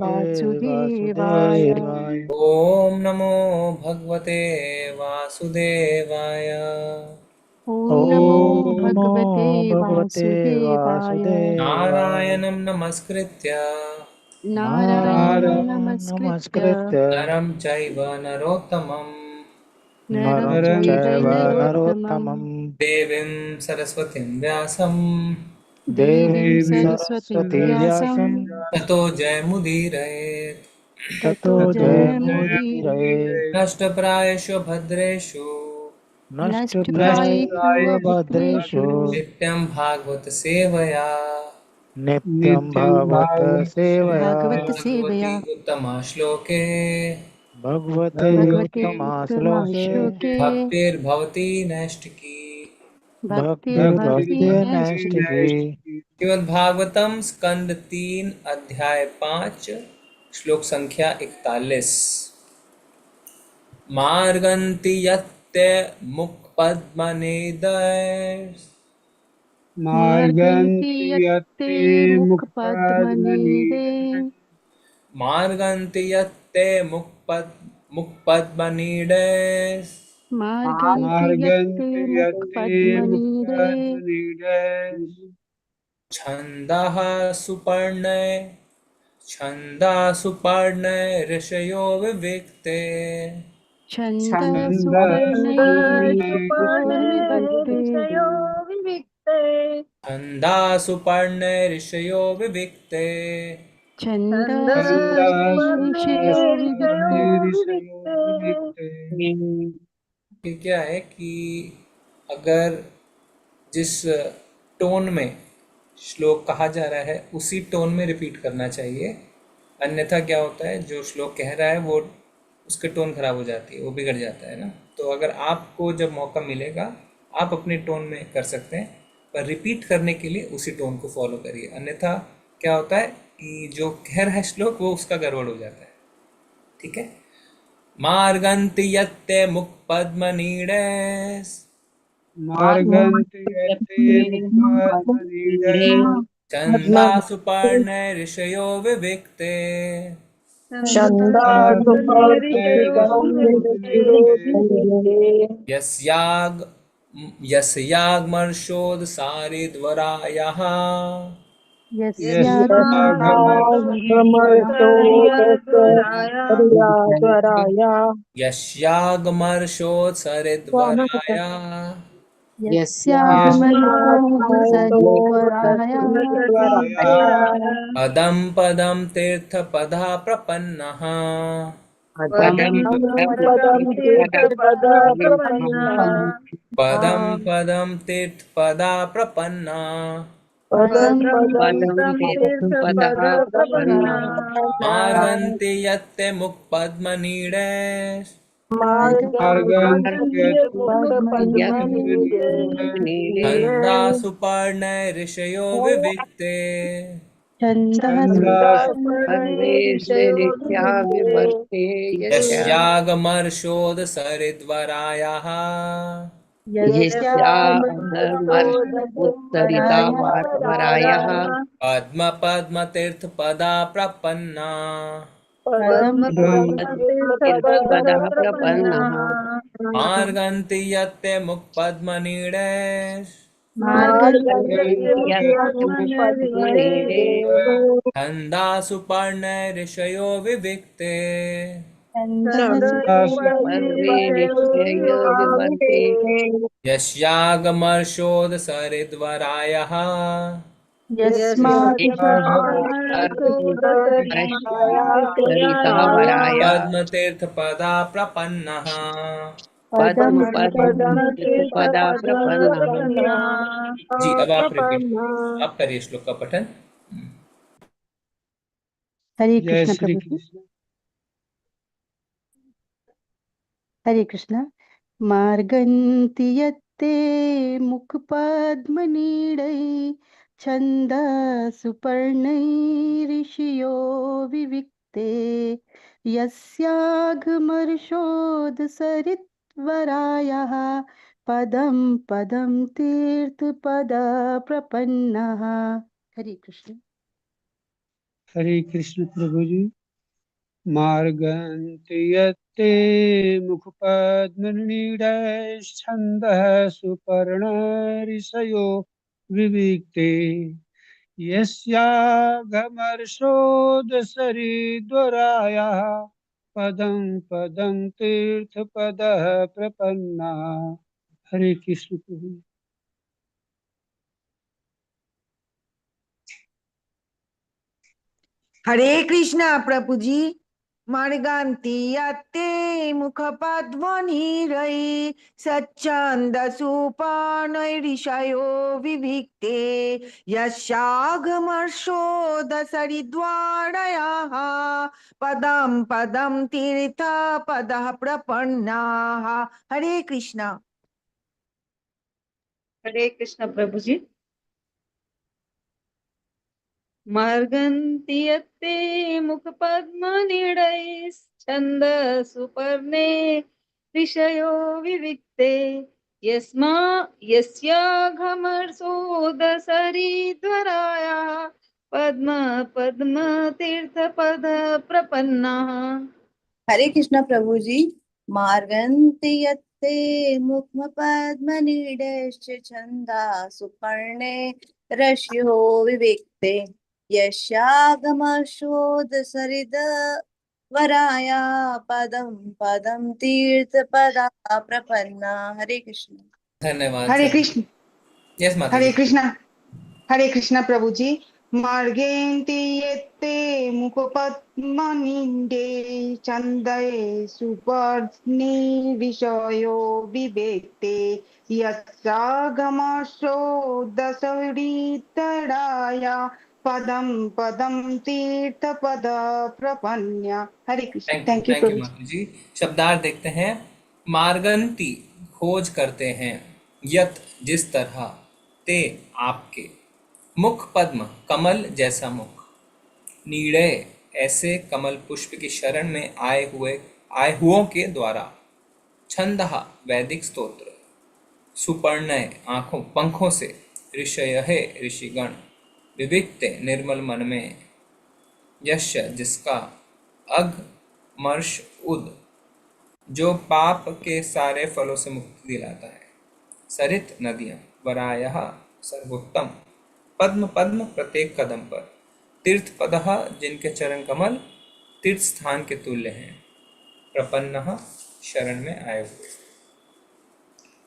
वासुदेवाय। ॐ नमो भगवते वासुदेवाय। ॐ नमो भगवते वासुदेवाय। नारायणं नमस्कृत्य नारायणं नमस्कृत्य नरं चैव नरोत्तमं नरं चैव नरोत्तमं देवीं सरस्वतीं व्यासं देवीं सरस्वतीं व्यासं ततो जयमुदीरयेत्। ततो जयमुदीरये। नष्टप्रायेषु भद्रेषु नष्टप्रायेषु अभद्रेषु नित्यं भागवत सेवया नित्यं भागवत भगवती सेवया उत्तमा श्लोके भगवते उत्तमश्लोके भक्तिर्भवती नैष्टिकी। भक्तिर्भवति नैष्ठिकी। श्रीमद्भागवतम स्कंद 3 अध्याय 5 श्लोक संख्या 41। मार्गन्ति यत्ते मुखपद्मनेदय मार्गन्ति यत्ते मुखपद्मनीडे मार्गन्ति यत्ते मुखपद्मनीडय मार्गन्ति यत्ते मुखपद्मनीडे छन्दः सुपर्णय ऋषयो विविक्ते छन्दःसुपर्णैरिषयो विविक्ते छन्दासुपर्णय ऋषयो विविक्ते। छन्दःसुपर्णैरिषयो विविक्ते। कि क्या है कि अगर जिस टोन में श्लोक कहा जा रहा है उसी टोन में रिपीट करना चाहिए, अन्यथा क्या होता है जो श्लोक कह रहा है वो उसके टोन खराब हो जाती है, वो बिगड़ जाता है ना। तो अगर आपको जब मौका मिलेगा आप अपने टोन में कर सकते हैं, पर रिपीट करने के लिए उसी टोन को फॉलो करिए, अन्यथा क्या होता है कि जो कह रहा है श्लोक वो उसका गड़बड़ हो जाता है। ठीक है। मार्गन्ति यत्ते मुखपद्मनीडे छन्दासुपर्णय ऋषयो विविक्ते यस्याग यस्याग्मर्षोदसारिद्वरायः यस्यागमनोत्सरिद्वराय पदं पदं तीर्थपदा प्रपन्नः पदं पदं तीर्थपदा प्रपन्ना पदं मार्गन्ति यत्ते मुखपद्मनीडे छन्दासुपर्णय ऋषयो विविक्ते छन्दः यस्यागमर्षोदसरिद्वरायः पद्मपद्मतीर्थपदा प्रपन्ना पदं मार्गन्ति यत्ते मुखपद्मनीडे छन्दासुपर्णय ऋषयो विविक्ते छन्दः यस्यागमर्षोदसरिद्वरायः यस्मात् पद्मतीर्थपदा प्रपन्नः। पदं जी अब आप रिपीट, आप करिए श्लोक का पठन। हरे कृष्ण प्रभु जी। हरे कृष्ण। मार्गन्ति यत्ते मुखपद्मनीडै छन्दःसुपर्णैरिषयो विविक्ते यस्याघमर्षोदसरिद्वरायः पदं पदं तीर्थपदा प्रपन्नः। हरे कृष्ण। हरे कृष्ण प्रभु जी। मार्गन्ति यत्ते मुखपद्मनिडैश्छन्दः सुपर्ण ऋषयो विविक्ते यस्यागमर्षोदसरिद्वरायाः पदं पदं तीर्थपदः प्रपन्ना। हरे कृष्ण प्रभु। हरे कृष्णा प्रभु जी। मार्गान्ति यत्ते मुखपद्मनिरैः सच्चन्दसुपर्णैरिषयो विविक्ते यस्यागमर्षोदसरिद्वारयाः पदं पदं तीर्थपदः प्रपन्नाः। हरे कृष्णा। हरे कृष्ण प्रभु जी। मार्गन्ति यत्ते मुखपद्मनिडैश्छन्द सुपर्णे ऋषयो विविक्ते यस्याघमर्षोदसरिद्वरायाः पद्म पद्म तीर्थपद प्रपन्नाः। हरे कृष्णा प्रभु जी। मार्गन्ति यत्ते मुखपद्मनिडैश्च छन्दा सुपर्णे रश्यो विविक्ते यस्यागमशोधसरिद वराया पदं पदं तीर्थपदा प्रपन्ना। हरे कृष्ण। धन्यवाद हरे सर। कृष्ण। यस माता हरे जी। कृष्णा। हरे कृष्णा प्रभु जी। मार्गेन्ति यत्ते मुखपद्मनिडे चन्दये सुपर्णे ऋषयो विवेक्ते यस्यागमशो दशरीतराया पदं पदं तीर्थपद प्रपन्या। Hare Krishna. Thank you thank you प्रभु जी। माता जी। शब्दार्थ देखते हैं। मार्गंती खोज करते हैं, यत जिस तरह, ते आपके, मुख पद्म कमल जैसा मुख, नीड़े ऐसे कमल पुष्प की शरण में आए हुओं के द्वारा, छंदः वैदिक स्तोत्र, सुपर्णय आंखों पंखों से, ऋषय ऋषिगण, विविक्ते निर्मल मन में, यश जिसका, अघ मर्ष उद जो पाप के सारे फलों से मुक्ति दिलाता है, सरित नदियां, वरायः सर्वोत्तम, पद्म पद्म प्रत्येक कदम पर, तीर्थ पदः जिनके चरण कमल तीर्थ स्थान के तुल्य हैं, प्रपन्नः शरण में आए हुए।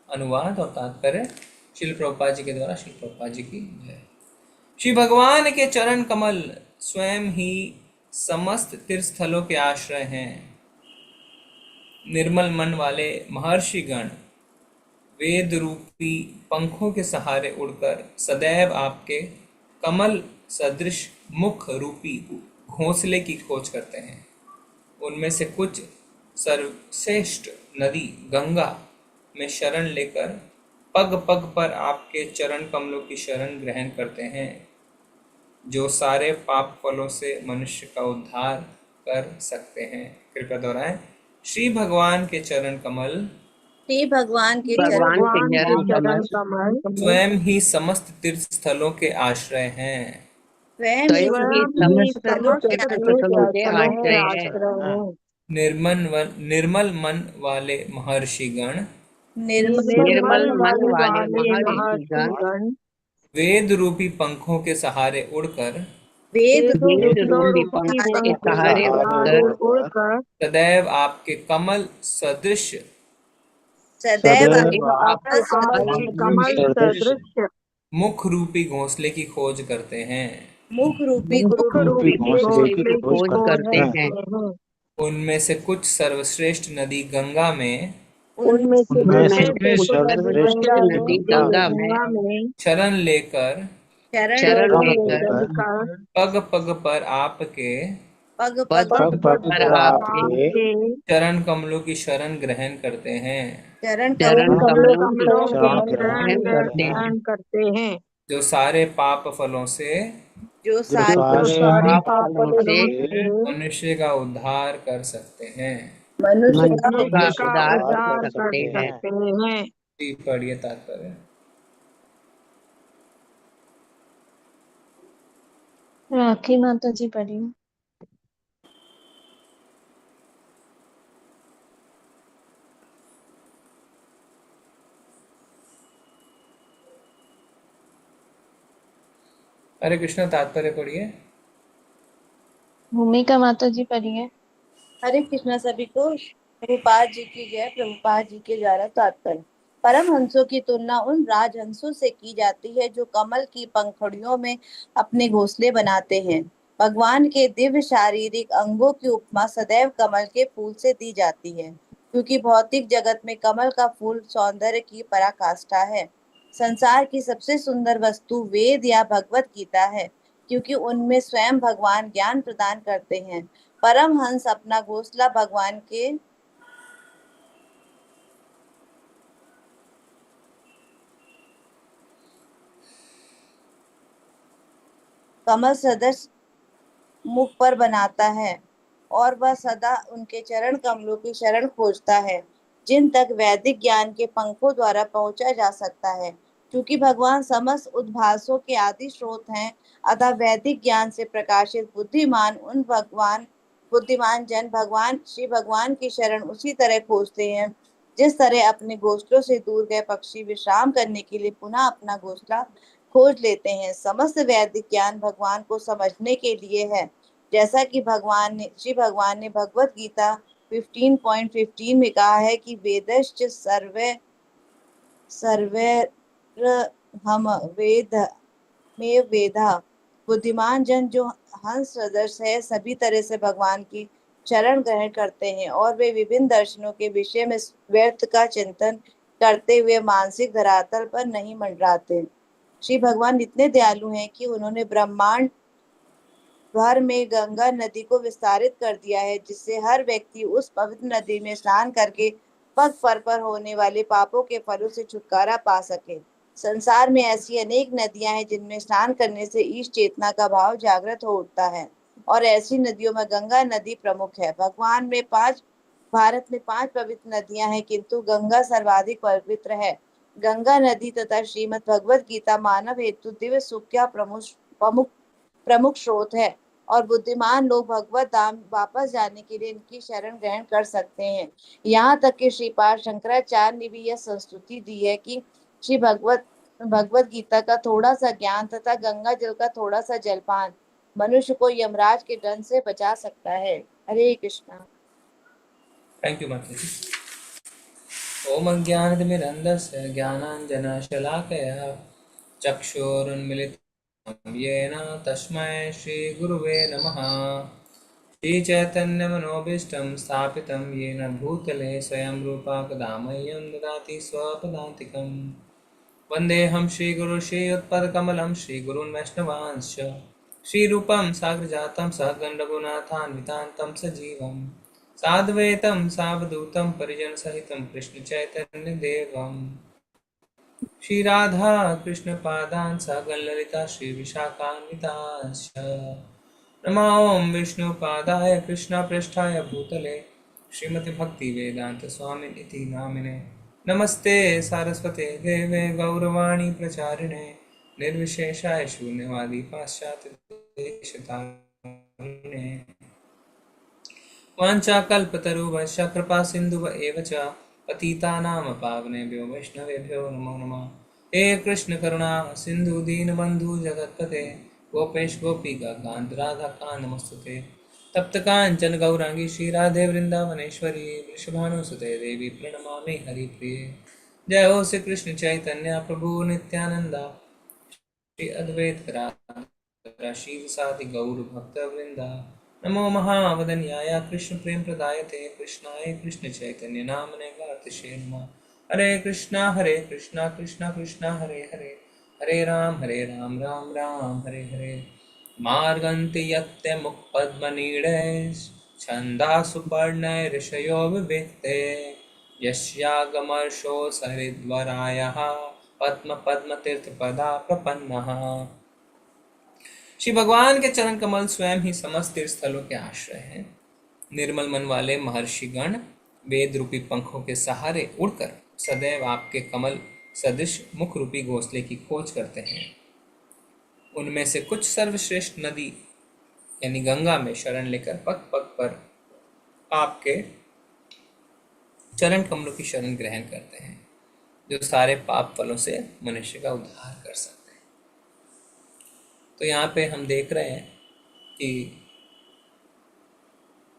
अनुवाद और तात्पर्य श्रील प्रभुपाद जी के द्वारा। श्रील प्रभुपाद जी की जय। श्री भगवान के चरण कमल स्वयं ही समस्त तीर्थस्थलों के आश्रय हैं। निर्मल मन वाले महर्षि गण वेद रूपी पंखों के सहारे उड़कर सदैव आपके कमल सदृश मुख रूपी घोंसले की खोज करते हैं। उनमें से कुछ सर्वश्रेष्ठ नदी गंगा में शरण लेकर पग पग पर आपके चरण कमलों की शरण ग्रहण करते हैं, जो सारे पाप फलों से मनुष्य का उद्धार कर सकते हैं। कृपया दोहराएं। श्री भगवान के चरण कमल, श्री भगवान के भगवान के चरण चरण कमल स्वयं ही समस्त तीर्थ स्थलों के आश्रय हैं। स्वयं स्वयं ही समस्त तीर्थस्थलों के आश्रय है। निर्मल मन वाले महर्षिगण निर्मल मन वाले महर्षिगण वेद रूपी पंखों के सहारे उड़कर वेद वेद रूपी पंखों के सहारे उड़कर सदैव आपके कमल सदृश सदैव आपके कमल सदृश मुख रूपी घोंसले की खोज करते हैं। मुख रूपी घोंसले की खोज करते हैं। उनमें से कुछ सर्वश्रेष्ठ नदी गंगा में उनमें से कुछ सर्वश्रेष्ठ नदी गंगा में शरण लेकर शरण लेकर पग पग पर आपके पग पद पग पर आपके चरण कमलों की शरण ग्रहण करते हैं, चरण चरण कमलों कमलों की ग्रहण करते हैं, जो सारे पाप फलों से जो जो सारे पाप फलों से मनुष्य का उद्धार कर सकते हैं। मनुष्य मनुष्य का उद्धार कर सकते हैं। जी, पढ़िए तात्पर्य। राखी माता जी पढ़ी। हरे कृष्ण तात्पर्य पढ़िए। भूमिका माता जी पढ़ी है। हरे कृष्णा सभी को। प्रभुपाद जी की जय। प्रभुपाद जी के द्वारा तात्पर्य। परम हंसों की तुलना उन राजहंसों से की जाती है जो कमल की पंखुड़ियों में अपने घोंसले बनाते हैं। भगवान के दिव्य शारीरिक अंगों की उपमा सदैव कमल के फूल से दी जाती है, क्योंकि भौतिक जगत में कमल का फूल सौंदर्य की पराकाष्ठा है। संसार की सबसे सुंदर वस्तु वेद या भगवत गीता है, क्योंकि उनमें स्वयं भगवान ज्ञान प्रदान करते हैं। परम हंस अपना घोंसला भगवान के कमल सदृश मुख पर बनाता है और वह सदा उनके चरण कमलों की शरण खोजता है, जिन तक वैदिक ज्ञान के पंखों द्वारा पहुंचा जा सकता है। क्योंकि भगवान समस्त उद्भासों के आदि स्रोत हैं, अतः वैदिक ज्ञान से प्रकाशित बुद्धिमान जन भगवान श्री भगवान की शरण उसी तरह खोजते हैं, जिस तरह अपने घोंसलों से दूर गए पक्षी विश्राम करने के लिए पुनः अपना घोंसला खोज लेते हैं। समस्त वैदिक ज्ञान भगवान को समझने के लिए है, जैसा कि श्री भगवान ने भगवत गीता 15.15 में कहा है कि वेदश्च सर्वैरहम वेद में वेदा। बुद्धिमान जन जो हंस सदृश है सभी तरह से भगवान की शरण ग्रहण करते हैं और वे विभिन्न दर्शनों के विषय में व्यर्थ का चिंतन करते हुए मानसिक धरातल पर नहीं मंडराते। श्री भगवान इतने दयालु हैं कि उन्होंने ब्रह्मांड भर में गंगा नदी को विस्तारित कर दिया है, जिससे हर व्यक्ति उस पवित्र नदी में स्नान करके पग पर होने वाले पापों के फलों से छुटकारा पा सके। संसार में ऐसी अनेक नदियां हैं जिनमें स्नान करने से ईश चेतना का भाव जागृत हो उठता है, और ऐसी नदियों में गंगा नदी प्रमुख है। भारत में 5 पवित्र नदियां हैं, किंतु गंगा सर्वाधिक पवित्र है। गंगा नदी तथा श्रीमद् भगवत गीता मानव हेतु दिव्य सुख का प्रमुख स्रोत है, और बुद्धिमान लोग भगवत धाम वापस जाने के लिए इनकी शरण ग्रहण कर सकते हैं। यहाँ तक कि श्रीपाद शंकराचार्य ने भी यह संस्तुति दी है कि श्री भगवत गीता का थोड़ा सा ज्ञान तथा गंगा जल का थोड़ा सा जलपान मनुष्य को यमराज के दंड से बचा सकता है। हरे कृष्णा। थैंक यू माता जी। ओम अज्ञानतिमिरन्धस्य ज्ञानाञ्जनशलाकया चक्षुरुन्मिलितं येन तस्मै श्रीगुरुवे नमः। श्रीचैतन्यमनोभीष्टं स्थापितं येन भूतले स्वयं रूपा कदा मह्यं ददाति स्वपदान्तिकं। वन्देऽहं श्रीगुरुं श्रीयुतपदकमलं श्रीगुरून् वैष्णवांश्च श्रीरूपं साग्रजातं सहगण रघुनाथान्वितान्तं सजीवम् साद्वैतं सावधूतं परिजनसहितं कृष्णचैतन्यदेवं श्रीराधा कृष्णपादान् सहगण ललिता श्रीविशाखान्वितांश्च। नमो ॐ विष्णुपादाय कृष्णपृष्ठाय भूतले श्रीमति भक्तिवेदांत स्वामिन् इति नामिने। नमस्ते सारस्वते देवे गौरवाणी प्रचारिणे निर्विशेषाय शून्यवादी पाश्चात्य देशतारिणे। वाञ्छाकल्पतरुभ्यश्च कृपा सिन्धुव एव च पतितानां पावनेभ्यो वैष्णवेभ्यो नमो नमः। हे कृष्ण करुणा सिन्धु दीनबन्धु जगत्पते गोपेश गोपिका कान्त राधा कान्त नमस्तुते। तप्त कांचन गौरांगी श्रीराधे वृंदावनेश्वरी वृषभानुसुते देवी प्रणमामि हरिप्रिये। जय हो श्री कृष्ण चैतन्य प्रभु नित्यानंदा श्री अद्वैत गदाधर शिवसादि गौर भक्त वृंदा। नमो महावदन्याय कृष्ण प्रेम प्रदायते कृष्णाय कृष्ण चैतन्य नामने गातिशे नमः। हरे कृष्णा कृष्णा कृष्णा हरे हरे हरे राम राम राम हरे हरे। मार्गन्ति यत्ते मुखपद्मनीडे छन्दासु पर्णैर्षयो विविक्ते यस्यागमर्षो सरिद्वरायः पद्मतीर्थपदा प्रपन्नः। श्री भगवान के चरण कमल स्वयं ही समस्त तीर्थ स्थलों के आश्रय हैं। निर्मल मन वाले महर्षिगण वेद रूपी पंखों के सहारे उड़कर सदैव आपके कमल सदृश मुख रूपी घोंसले की खोज करते हैं। उनमें से कुछ सर्वश्रेष्ठ नदी यानी गंगा में शरण लेकर पग पग पर आपके चरण कमलों की शरण ग्रहण करते हैं, जो सारे पाप फलों से मनुष्य का उद्धार कर सकते हैं। तो यहाँ पे हम देख रहे हैं कि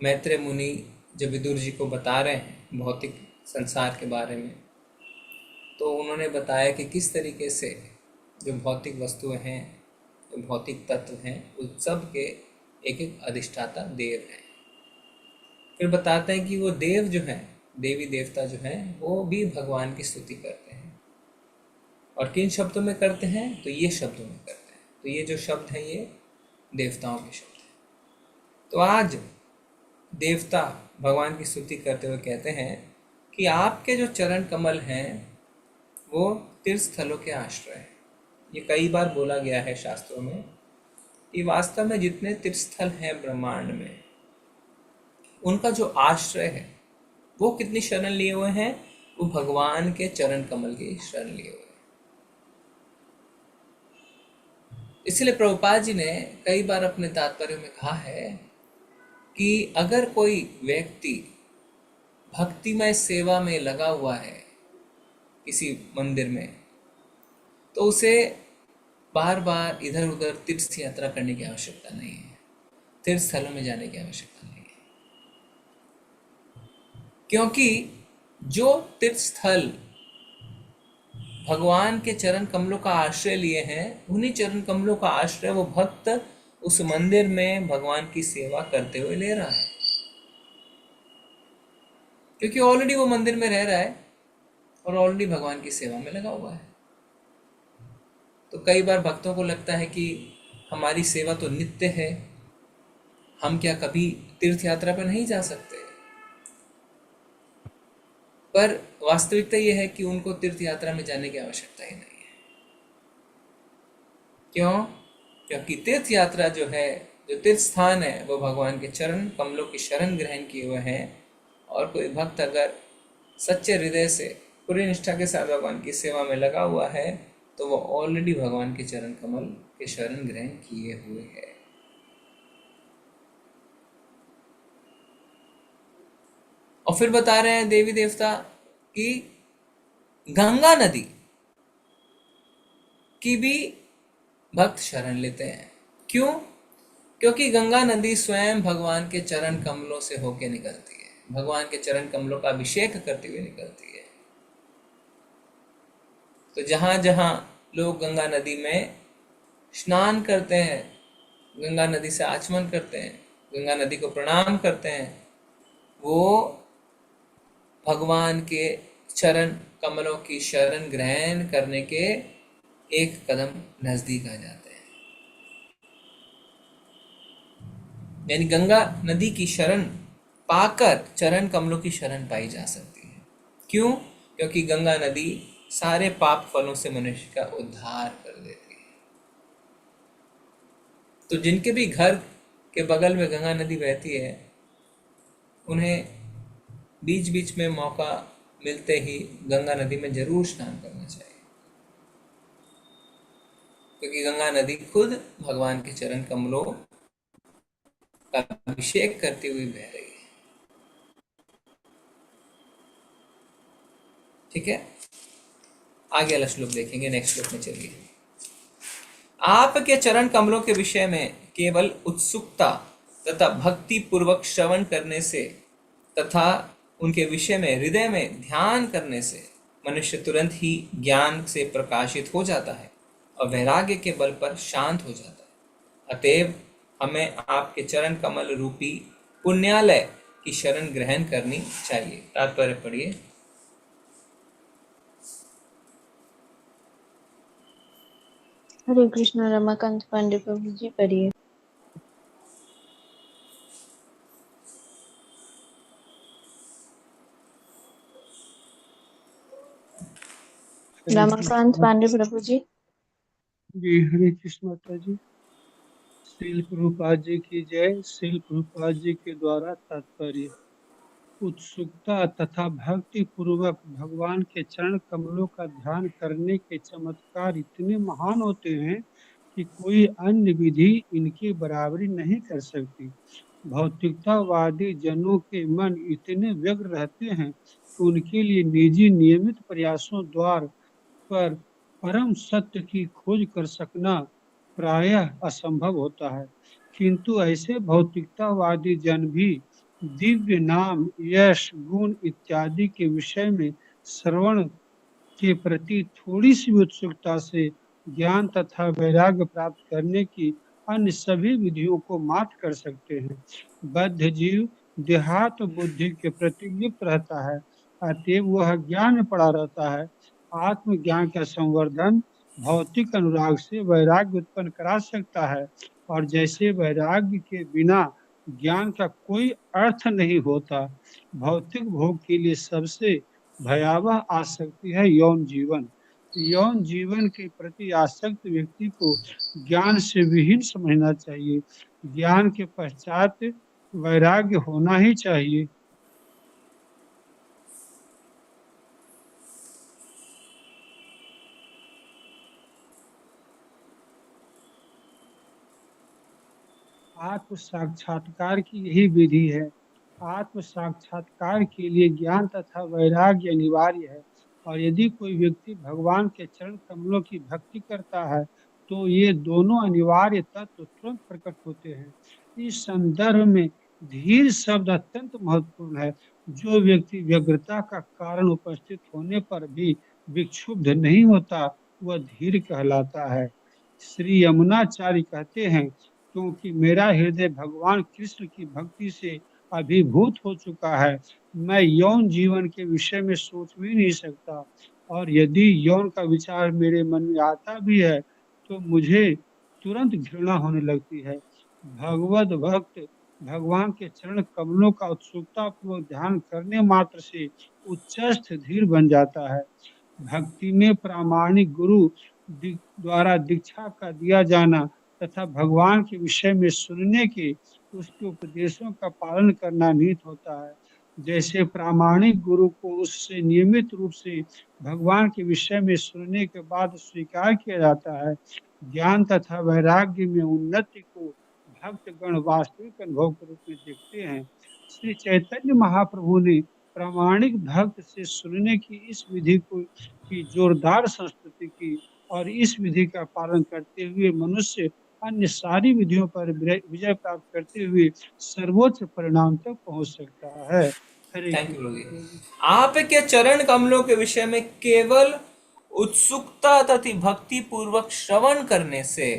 मैत्रेय मुनि जब विदुर जी को बता रहे हैं भौतिक संसार के बारे में, तो उन्होंने बताया कि किस तरीके से जो भौतिक वस्तुएं हैं, जो भौतिक तत्व हैं, उस सब के एक एक अधिष्ठाता देव हैं। फिर बताते हैं कि वो देव जो हैं, देवी देवता जो हैं, वो भी भगवान की स्तुति करते हैं। और किन शब्दों में करते हैं? तो ये शब्दों में करते हैं। तो ये जो शब्द हैं ये देवताओं के शब्द हैं। तो आज देवता भगवान की स्तुति करते हुए कहते हैं कि आपके जो चरण कमल हैं वो तीर्थ स्थलों के आश्रय हैं। ये कई बार बोला गया है शास्त्रों में कि वास्तव में जितने तीर्थ स्थल हैं ब्रह्मांड में, उनका जो आश्रय है वो कितनी शरण लिए हुए हैं? वो भगवान के चरण कमल की शरण लिए हुए हैं। इसलिए प्रभुपाद जी ने कई बार अपने तात्पर्य में कहा है कि अगर कोई व्यक्ति भक्तिमय सेवा में लगा हुआ है किसी मंदिर में, तो उसे बार बार इधर उधर तीर्थ यात्रा करने की आवश्यकता नहीं है, तीर्थ स्थलों में जाने की आवश्यकता नहीं है। क्योंकि जो तीर्थ स्थल भगवान के चरण कमलों का आश्रय लिए हैं, उन्हीं चरण कमलों का आश्रय वो भक्त उस मंदिर में भगवान की सेवा करते हुए ले रहा है, क्योंकि ऑलरेडी वो मंदिर में रह रहा है और ऑलरेडी भगवान की सेवा में लगा हुआ है। तो कई बार भक्तों को लगता है कि हमारी सेवा तो नित्य है, हम क्या कभी तीर्थ यात्रा पर नहीं जा सकते? पर वास्तविकता यह है कि उनको तीर्थ यात्रा में जाने की आवश्यकता ही नहीं है। क्यों? क्योंकि तीर्थ यात्रा जो है, जो तीर्थ स्थान है, वो भगवान के चरण कमलों की शरण ग्रहण किए हुए हैं। और कोई भक्त अगर सच्चे हृदय से पूरी निष्ठा के साथ भगवान की सेवा में लगा हुआ है, तो वो ऑलरेडी भगवान के चरण कमल के शरण ग्रहण किए हुए है। और फिर बता रहे हैं देवी देवता कि गंगा नदी की भी भक्त शरण लेते हैं। क्यों? क्योंकि गंगा नदी स्वयं भगवान के चरण कमलों से होकर निकलती है, भगवान के चरण कमलों का अभिषेक करते हुए निकलती है। तो जहां जहां लोग गंगा नदी में स्नान करते हैं, गंगा नदी से आचमन करते हैं, गंगा नदी को प्रणाम करते हैं, वो भगवान के चरण कमलों की शरण ग्रहण करने के एक कदम नजदीक आ जाते हैं। यानी गंगा नदी की शरण पाकर चरण कमलों की शरण पाई जा सकती है। क्यों? क्योंकि गंगा नदी सारे पाप फलों से मनुष्य का उद्धार कर देती है। तो जिनके भी घर के बगल में गंगा नदी बहती है, उन्हें बीच बीच में मौका मिलते ही गंगा नदी में जरूर स्नान करना चाहिए, क्योंकि गंगा नदी खुद भगवान के चरण कमलों का अभिषेक करते हुए बह रही है। ठीक है, आगे वाला श्लोक देखेंगे। नेक्स्ट श्लोक में चलिए। आपके चरण कमलों के विषय में केवल उत्सुकता तथा भक्ति पूर्वक श्रवण करने से तथा उनके विषय में हृदय में ध्यान करने से मनुष्य तुरंत ही ज्ञान से प्रकाशित हो जाता है और वैराग्य के बल पर शांत हो जाता है। अतएव हमें आपके चरण कमल रूपी पुण्यालय की शरण ग्रहण करनी चाहिए। तात्पर्य पढ़िए। हरे कृष्ण। रमाकांत पांडे प्रभु जी पढ़िए। रमाकांत पांडे प्रभु जी। जी हरे कृष्ण माता जी। श्रील प्रभुपाद जी की जय। श्रील प्रभुपाद जी के द्वारा तात्पर्य। उत्सुकता तथा भक्ति पूर्वक भगवान के चरण कमलों का ध्यान करने के चमत्कार इतने महान होते हैं कि कोई अन्य विधि इनकी बराबरी नहीं कर सकती। भौतिकतावादी जनों के मन इतने व्यग्र रहते हैं कि उनके लिए निजी नियमित प्रयासों द्वारा पर परम सत्य की खोज कर सकना प्रायः असंभव होता है। किंतु ऐसे भौतिकतावादी जन भी दिव्य नाम, यश, गुण इत्यादि के विषय में श्रवण के प्रति थोड़ी सी उत्सुकता से ज्ञान तथा वैराग्य प्राप्त करने की अन्य सभी विधियों को मात कर सकते हैं। बद्ध जीव देहात बुद्धि के प्रति लिप्त रहता है, अतएव वह ज्ञान में पड़ा रहता है। आत्मज्ञान का संवर्धन भौतिक अनुराग से वैराग्य उत्पन्न करा सकता है, और जैसे वैराग्य के बिना ज्ञान का कोई अर्थ नहीं होता, भौतिक भोग के लिए सबसे भयावह आसक्ति है यौन जीवन। यौन जीवन के प्रति आसक्त व्यक्ति को ज्ञान से विहीन समझना चाहिए। ज्ञान के पश्चात वैराग्य होना ही चाहिए। आत्म साक्षात्कार की यही विधि है। आत्म साक्षात्कार के लिए ज्ञान तथा वैराग्य अनिवार्य है, और यदि कोई व्यक्ति भगवान के चरण कमलों की भक्ति करता है तो ये दोनों अनिवार्य तत्व तुरंत प्रकट होते हैं। इस संदर्भ में धीर शब्द अत्यंत महत्वपूर्ण है। जो व्यक्ति व्यग्रता का कारण उपस्थित होने पर भी विक्षुब्ध नहीं होता, वह धीर कहलाता है। श्री यमुनाचार्य कहते हैं, क्योंकि मेरा हृदय भगवान कृष्ण की भक्ति से अभिभूत हो चुका है, मैं यौन जीवन के विषय में सोच भी नहीं सकता, और यदि यौन का विचार मेरे मन में आता भी है तो मुझे तुरंत घृणा होने लगती है। भगवत भक्त भगवान के चरण कमलों का उत्सुकता पूर्वक ध्यान करने मात्र से उच्चस्थ धीर बन जाता है। भक्ति में प्रामाणिक गुरु द्वारा दीक्षा का दिया जाना तथा भगवान के विषय में सुनने के उसके उपदेशों का पालन करना निहित होता है। जैसे प्रामाणिक गुरु को उससे नियमित रूप से भगवान के विषय में सुनने के बाद स्वीकार किया जाता है, ज्ञान तथा वैराग्य में उन्नति को भक्तगण वास्तविक अनुभव के रूप में देखते हैं। श्री चैतन्य महाप्रभु ने प्रामाणिक भक्त से सुनने की इस विधि को की जोरदार संस्तुति की, और इस विधि का पालन करते हुए मनुष्य अन्य सारी विधियों पर विजय प्राप्त करते हुए सर्वोच्च परिणाम तक पहुंच सकता है। हरे थैंक यू प्रभु जी। आपके चरण कमलों के विषय में केवल उत्सुकता तथा भक्ति पूर्वक श्रवण करने से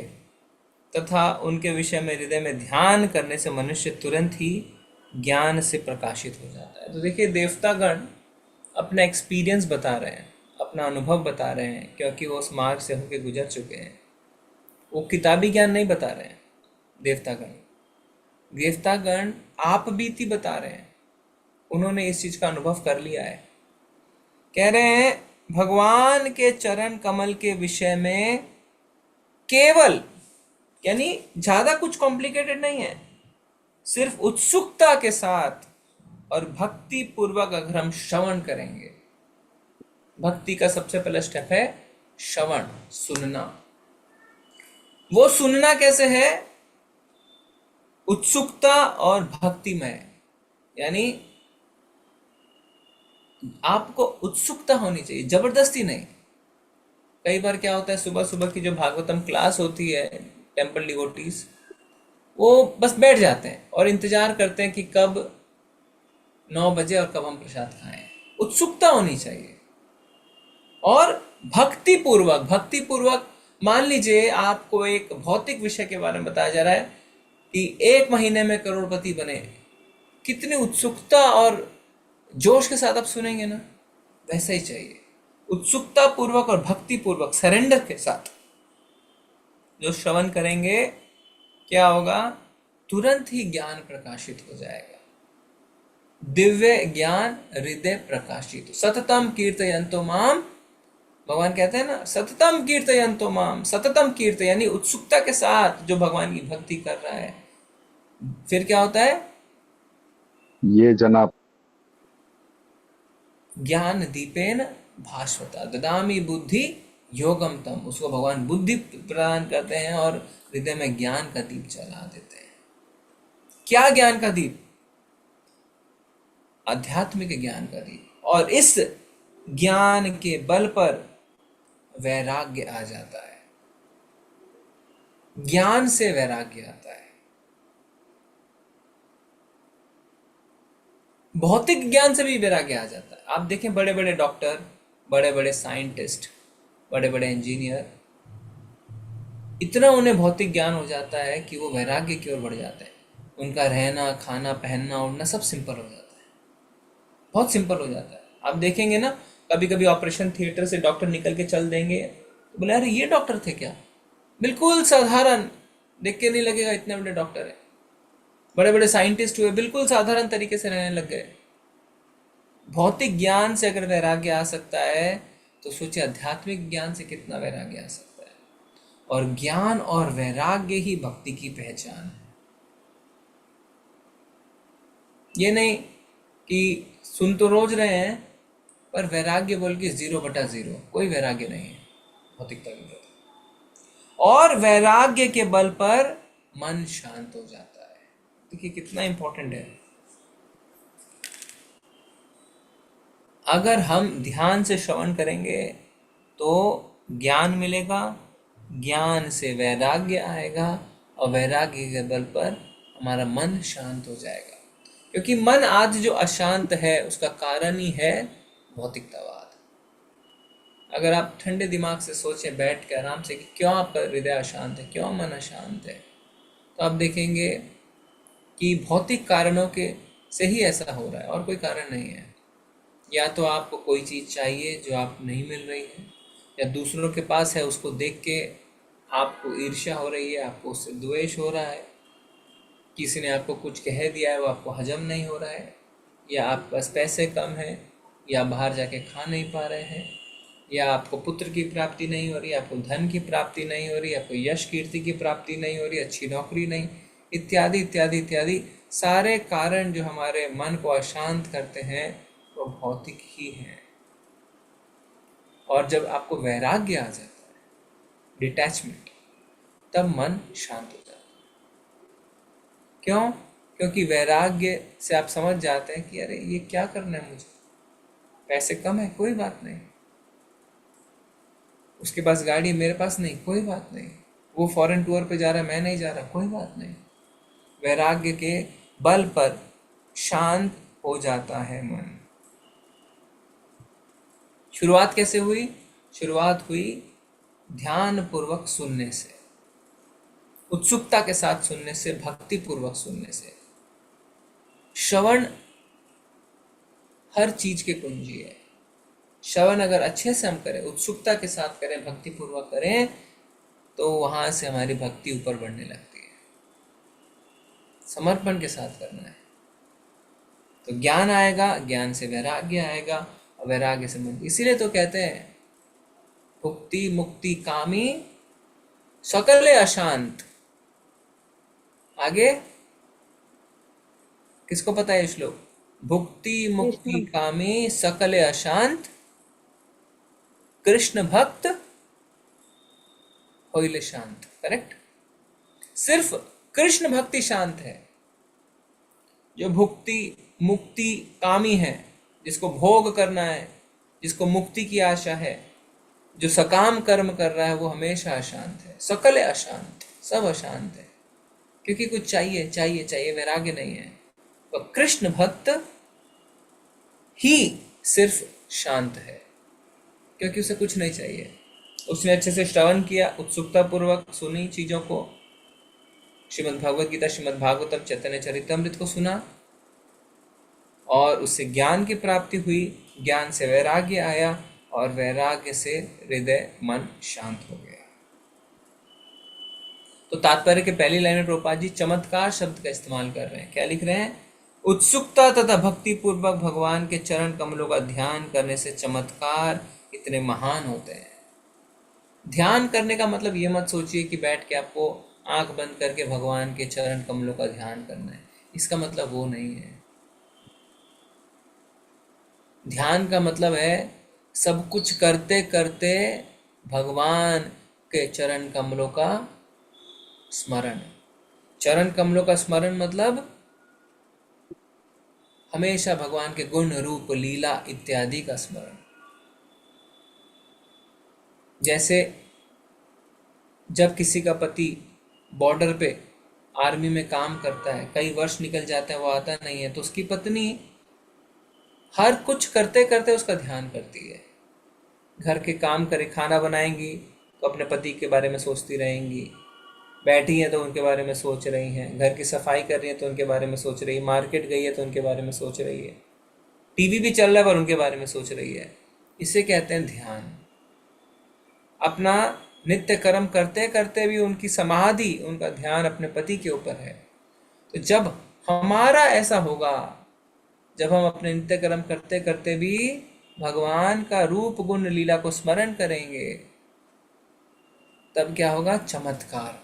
तथा उनके विषय में हृदय में ध्यान करने से मनुष्य तुरंत ही ज्ञान से प्रकाशित हो जाता है। तो देखिए, देवतागण अपना एक्सपीरियंस बता रहे हैं, अपना अनुभव बता रहे हैं, क्योंकि वो उस मार्ग से होकर गुजर चुके हैं। वो किताबी ज्ञान नहीं बता रहे हैं। देवतागण आप बीती बता रहे हैं, उन्होंने इस चीज का अनुभव कर लिया है। कह रहे हैं भगवान के चरण कमल के विषय में केवल, यानी ज्यादा कुछ कॉम्प्लिकेटेड नहीं है, सिर्फ उत्सुकता के साथ और भक्ति पूर्वक अगर हम श्रवण करेंगे। भक्ति का सबसे पहला स्टेप है श्रवण, सुनना। वो सुनना कैसे है? उत्सुकता और भक्तिमय, यानी आपको उत्सुकता होनी चाहिए, जबरदस्ती नहीं। कई बार क्या होता है, सुबह सुबह की जो भागवतम क्लास होती है, टेम्पल डिवोटीज वो बस बैठ जाते हैं और इंतजार करते हैं कि कब 9 बजे और कब हम प्रसाद खाएं। उत्सुकता होनी चाहिए। और भक्ति पूर्वक मान लीजिए आपको एक भौतिक विषय के बारे में बताया जा रहा है कि 1 महीने में करोड़पति बने, कितनी उत्सुकता और जोश के साथ आप सुनेंगे ना, वैसा ही चाहिए। उत्सुकता पूर्वक और भक्ति पूर्वक, सरेंडर के साथ जो श्रवण करेंगे, क्या होगा? तुरंत ही ज्ञान प्रकाशित हो जाएगा। दिव्य ज्ञान हृदय प्रकाशित। सततम कीर्तयन्तो माम, भगवान कहते हैं ना, सततम कीर्तयन्तो माम। सततम कीर्त यानी उत्सुकता के साथ जो भगवान की भक्ति कर रहा है। फिर क्या होता है? ये जनाब ज्ञान दीपेन भास्वता ददामि बुद्धि योगम तम, उसको भगवान बुद्धि प्रदान करते हैं और हृदय में ज्ञान का दीप जला देते हैं। क्या ज्ञान का दीप? आध्यात्मिक ज्ञान का दीप। और इस ज्ञान के बल पर वैराग्य आ जाता है, ज्ञान से वैराग्य आता है। भौतिक ज्ञान से भी वैराग्य आ जाता है। आप देखें बड़े बड़े डॉक्टर, बड़े बड़े साइंटिस्ट, बड़े बड़े इंजीनियर, इतना उन्हें भौतिक ज्ञान हो जाता है कि वो वैराग्य की ओर बढ़ जाते हैं। उनका रहना, खाना, पहनना, उड़ना सब सिंपल हो जाता है, बहुत सिंपल हो जाता है। आप देखेंगे ना, कभी कभी ऑपरेशन थिएटर से डॉक्टर निकल के चल देंगे तो बोले अरे ये डॉक्टर थे क्या? बिल्कुल साधारण, देख के नहीं लगेगा इतने बड़े डॉक्टर है। बड़े बड़े साइंटिस्ट हुए, बिल्कुल साधारण तरीके से रहने लग गए। भौतिक ज्ञान से अगर वैराग्य आ सकता है तो सोचिए आध्यात्मिक ज्ञान से कितना वैराग्य आ सकता है। और ज्ञान और वैराग्य ही भक्ति की पहचान है। ये नहीं कि सुन तो रोज रहे हैं पर वैराग्य बोल के 0/0, कोई वैराग्य नहीं है भौतिकता के प्रति। और वैराग्य के बल पर मन शांत हो जाता है। देखिए कितना इंपॉर्टेंट है। अगर हम ध्यान से श्रवण करेंगे तो ज्ञान मिलेगा, ज्ञान से वैराग्य आएगा और वैराग्य के बल पर हमारा मन शांत हो जाएगा। क्योंकि मन आज जो अशांत है उसका कारण ही है भौतिकतावाद। अगर आप ठंडे दिमाग से सोचें बैठ के आराम से कि क्यों आपका हृदय अशांत है, क्यों मन अशांत है, तो आप देखेंगे कि भौतिक कारणों के से ही ऐसा हो रहा है और कोई कारण नहीं है। या तो आपको कोई चीज़ चाहिए जो आप नहीं मिल रही है, या दूसरों के पास है उसको देख के आपको ईर्ष्या हो रही है, आपको उससे द्वेष हो रहा है, किसी ने आपको कुछ कह दिया है वो आपको हजम नहीं हो रहा है, या आपके पास पैसे कम हैं, या बाहर जाके खा नहीं पा रहे हैं, या आपको पुत्र की प्राप्ति नहीं हो रही, आपको धन की प्राप्ति नहीं हो रही, आपको यश कीर्ति की प्राप्ति नहीं हो रही, अच्छी नौकरी नहीं, इत्यादि इत्यादि इत्यादि सारे कारण जो हमारे मन को अशांत करते हैं वो भौतिक ही हैं। और जब आपको वैराग्य आ जाता है, डिटैचमेंट, तब मन शांत हो जाता है। क्यों? क्योंकि वैराग्य से आप समझ जाते हैं कि अरे ये क्या करना है मुझे, पैसे कम है कोई बात नहीं, उसके पास गाड़ी है मेरे पास नहीं कोई बात नहीं, वो फॉरेन टूर पे जा रहा है मैं नहीं जा रहा कोई बात नहीं। वैराग्य के बल पर शांत हो जाता है मन। शुरुआत कैसे हुई? शुरुआत हुई ध्यान पूर्वक सुनने से, उत्सुकता के साथ सुनने से, भक्ति पूर्वक सुनने से। श्रवण हर चीज की कुंजी है। श्रवण अगर अच्छे से हम करें, उत्सुकता के साथ करें, भक्ति पूर्वक करें, तो वहां से हमारी भक्ति ऊपर बढ़ने लगती है। समर्पण के साथ करना है तो ज्ञान आएगा, ज्ञान से वैराग्य आएगा और वैराग्य से मुक्ति। इसीलिए तो कहते हैं भुक्ति मुक्ति कामी सकले अशांत। आगे किसको पता है श्लोक? भुक्ति मुक्ति कामी सकले अशांत, कृष्ण भक्त होइले शांत। करेक्ट? सिर्फ कृष्ण भक्ति शांत है। जो भुक्ति मुक्ति कामी है, जिसको भोग करना है, जिसको मुक्ति की आशा है, जो सकाम कर्म कर रहा है, वो हमेशा अशांत है। सकल अशांत, सब अशांत है, क्योंकि कुछ चाहिए चाहिए चाहिए, वैराग्य नहीं है। तो कृष्ण भक्त ही सिर्फ शांत है, क्योंकि उसे कुछ नहीं चाहिए। उसने अच्छे से श्रवण किया, उत्सुकता पूर्वक सुनी चीजों को, श्रीमद् भगवद गीता, श्रीमद् भागवतम, चैतन्य चरितमृत को सुना और उससे ज्ञान की प्राप्ति हुई, ज्ञान से वैराग्य आया और वैराग्य से हृदय मन शांत हो गया। तो तात्पर्य के पहली लाइन में प्रभुपाद जी चमत्कार शब्द का इस्तेमाल कर रहे हैं। क्या लिख रहे हैं? उत्सुकता तथा भक्ति पूर्वक भगवान के चरण कमलों का ध्यान करने से चमत्कार इतने महान होते हैं। ध्यान करने का मतलब ये मत सोचिए कि बैठ के आपको आंख बंद करके भगवान के चरण कमलों का ध्यान करना है, इसका मतलब वो नहीं है। ध्यान का मतलब है सब कुछ करते करते भगवान के चरण कमलों का स्मरण। चरण कमलों का स्मरण मतलब हमेशा भगवान के गुण रूप लीला इत्यादि का स्मरण। जैसे जब किसी का पति बॉर्डर पे आर्मी में काम करता है, कई वर्ष निकल जाता है, वो आता नहीं है, तो उसकी पत्नी हर कुछ करते करते उसका ध्यान करती है। घर के काम करे, खाना बनाएंगी तो अपने पति के बारे में सोचती रहेंगी, बैठी हैं तो उनके बारे में सोच रही हैं, घर की सफाई कर रही है तो उनके बारे में सोच रही है, मार्केट गई है तो उनके बारे में सोच रही है, टीवी भी चल रहा है पर उनके बारे में सोच रही है। इसे कहते हैं ध्यान। अपना नित्य कर्म करते करते भी उनकी समाधि, उनका ध्यान अपने पति के ऊपर है। तो जब हमारा ऐसा होगा, जब हम अपने नित्य कर्म करते करते भी भगवान का रूप गुण लीला को स्मरण करेंगे, तब क्या होगा? चमत्कार।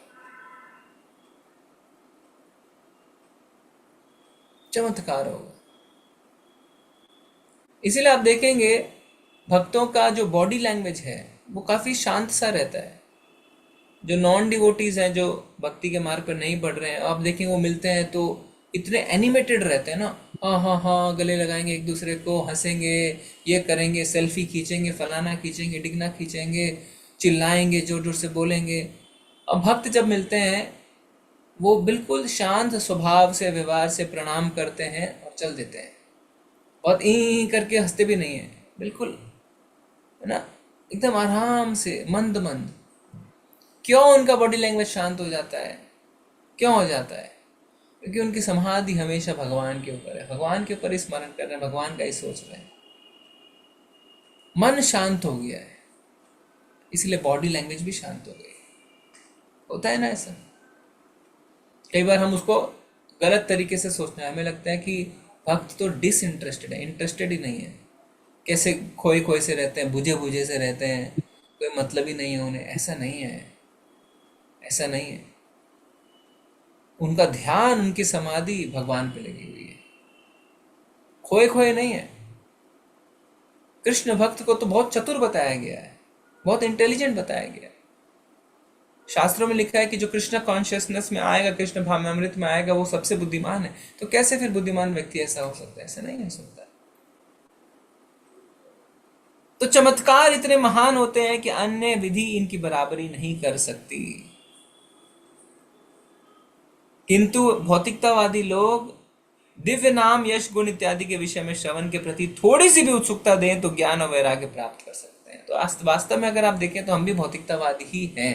चमत्कार होगा। इसीलिए आप देखेंगे भक्तों का जो बॉडी लैंग्वेज है वो काफी शांत सा रहता है। जो नॉन डिवोटीज हैं, जो भक्ति के मार्ग पर नहीं बढ़ रहे हैं, आप देखेंगे वो मिलते हैं तो इतने एनिमेटेड रहते हैं ना, हाँ हाँ हाँ, गले लगाएंगे एक दूसरे को, हंसेंगे, ये करेंगे, सेल्फी खींचेंगे, फलाना खींचेंगे, डिगना खींचेंगे, चिल्लाएंगे, जोर जोर से बोलेंगे। अब भक्त जब मिलते हैं वो बिल्कुल शांत स्वभाव से, व्यवहार से प्रणाम करते हैं और चल देते हैं। बहुत ई करके हंसते भी नहीं है, बिल्कुल, है ना, एकदम आराम से, मंद मंद। क्यों उनका बॉडी लैंग्वेज शांत हो जाता है? क्यों हो जाता है? क्योंकि उनकी समाधि हमेशा भगवान के ऊपर है, भगवान के ऊपर ही स्मरण कर रहे हैं, भगवान का ही सोच रहे हैं, मन शांत हो गया है, इसलिए बॉडी लैंग्वेज भी शांत हो गई। होता है ना ऐसा? कई बार हम उसको गलत तरीके से सोचते हैं, हमें लगता है कि भक्त तो डिसइंटरेस्टेड है, इंटरेस्टेड ही नहीं है, कैसे खोए खोए से रहते हैं, बुझे बुझे से रहते हैं, कोई मतलब ही नहीं है उन्हें। ऐसा नहीं है, ऐसा नहीं है। उनका ध्यान, उनकी समाधि भगवान पे लगी हुई है, खोए खोए नहीं है। कृष्ण भक्त को तो बहुत चतुर बताया गया है, बहुत इंटेलिजेंट बताया गया है। शास्त्रों में लिखा है कि जो कृष्ण कॉन्शियसनेस में आएगा, कृष्ण भावनामृत में आएगा, वो सबसे बुद्धिमान है। तो कैसे फिर बुद्धिमान व्यक्ति ऐसा हो सकता है? ऐसा नहीं हो सकता। तो चमत्कार इतने महान होते हैं कि अन्य विधि इनकी बराबरी नहीं कर सकती। किंतु भौतिकतावादी लोग दिव्य नाम, यश, गुण इत्यादि के विषय में श्रवण के प्रति थोड़ी सी भी उत्सुकता दें तो ज्ञान और वैराग्य प्राप्त कर सकते हैं। तो वास्तव में अगर आप देखें तो हम भी भौतिकतावादी ही हैं,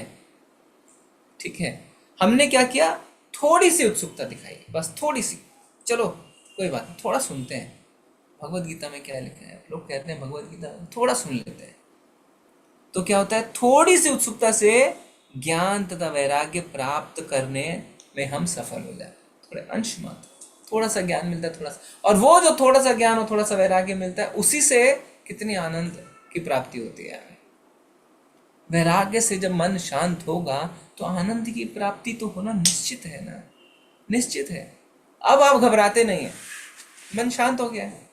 ठीक है। हमने क्या किया? थोड़ी सी उत्सुकता दिखाई, बस थोड़ी सी। चलो कोई बात नहीं, थोड़ा सुनते हैं भगवत गीता में क्या लिखा है। लोग कहते हैं भगवत गीता, थोड़ा सुन लेते हैं। तो क्या होता है? थोड़ी सी उत्सुकता से ज्ञान तथा वैराग्य प्राप्त करने में हम सफल हो जाते हैं। थोड़े अंश मात्र, थोड़ा सा ज्ञान मिलता है, थोड़ा सा, और वो जो थोड़ा सा ज्ञान और थोड़ा सा वैराग्य मिलता है, उसी से कितनी आनंद की प्राप्ति होती है हमें। वैराग्य से जब मन शांत होगा तो आनंद की प्राप्ति तो होना निश्चित है ना, निश्चित है। अब आप घबराते नहीं है, मन शांत हो गया है।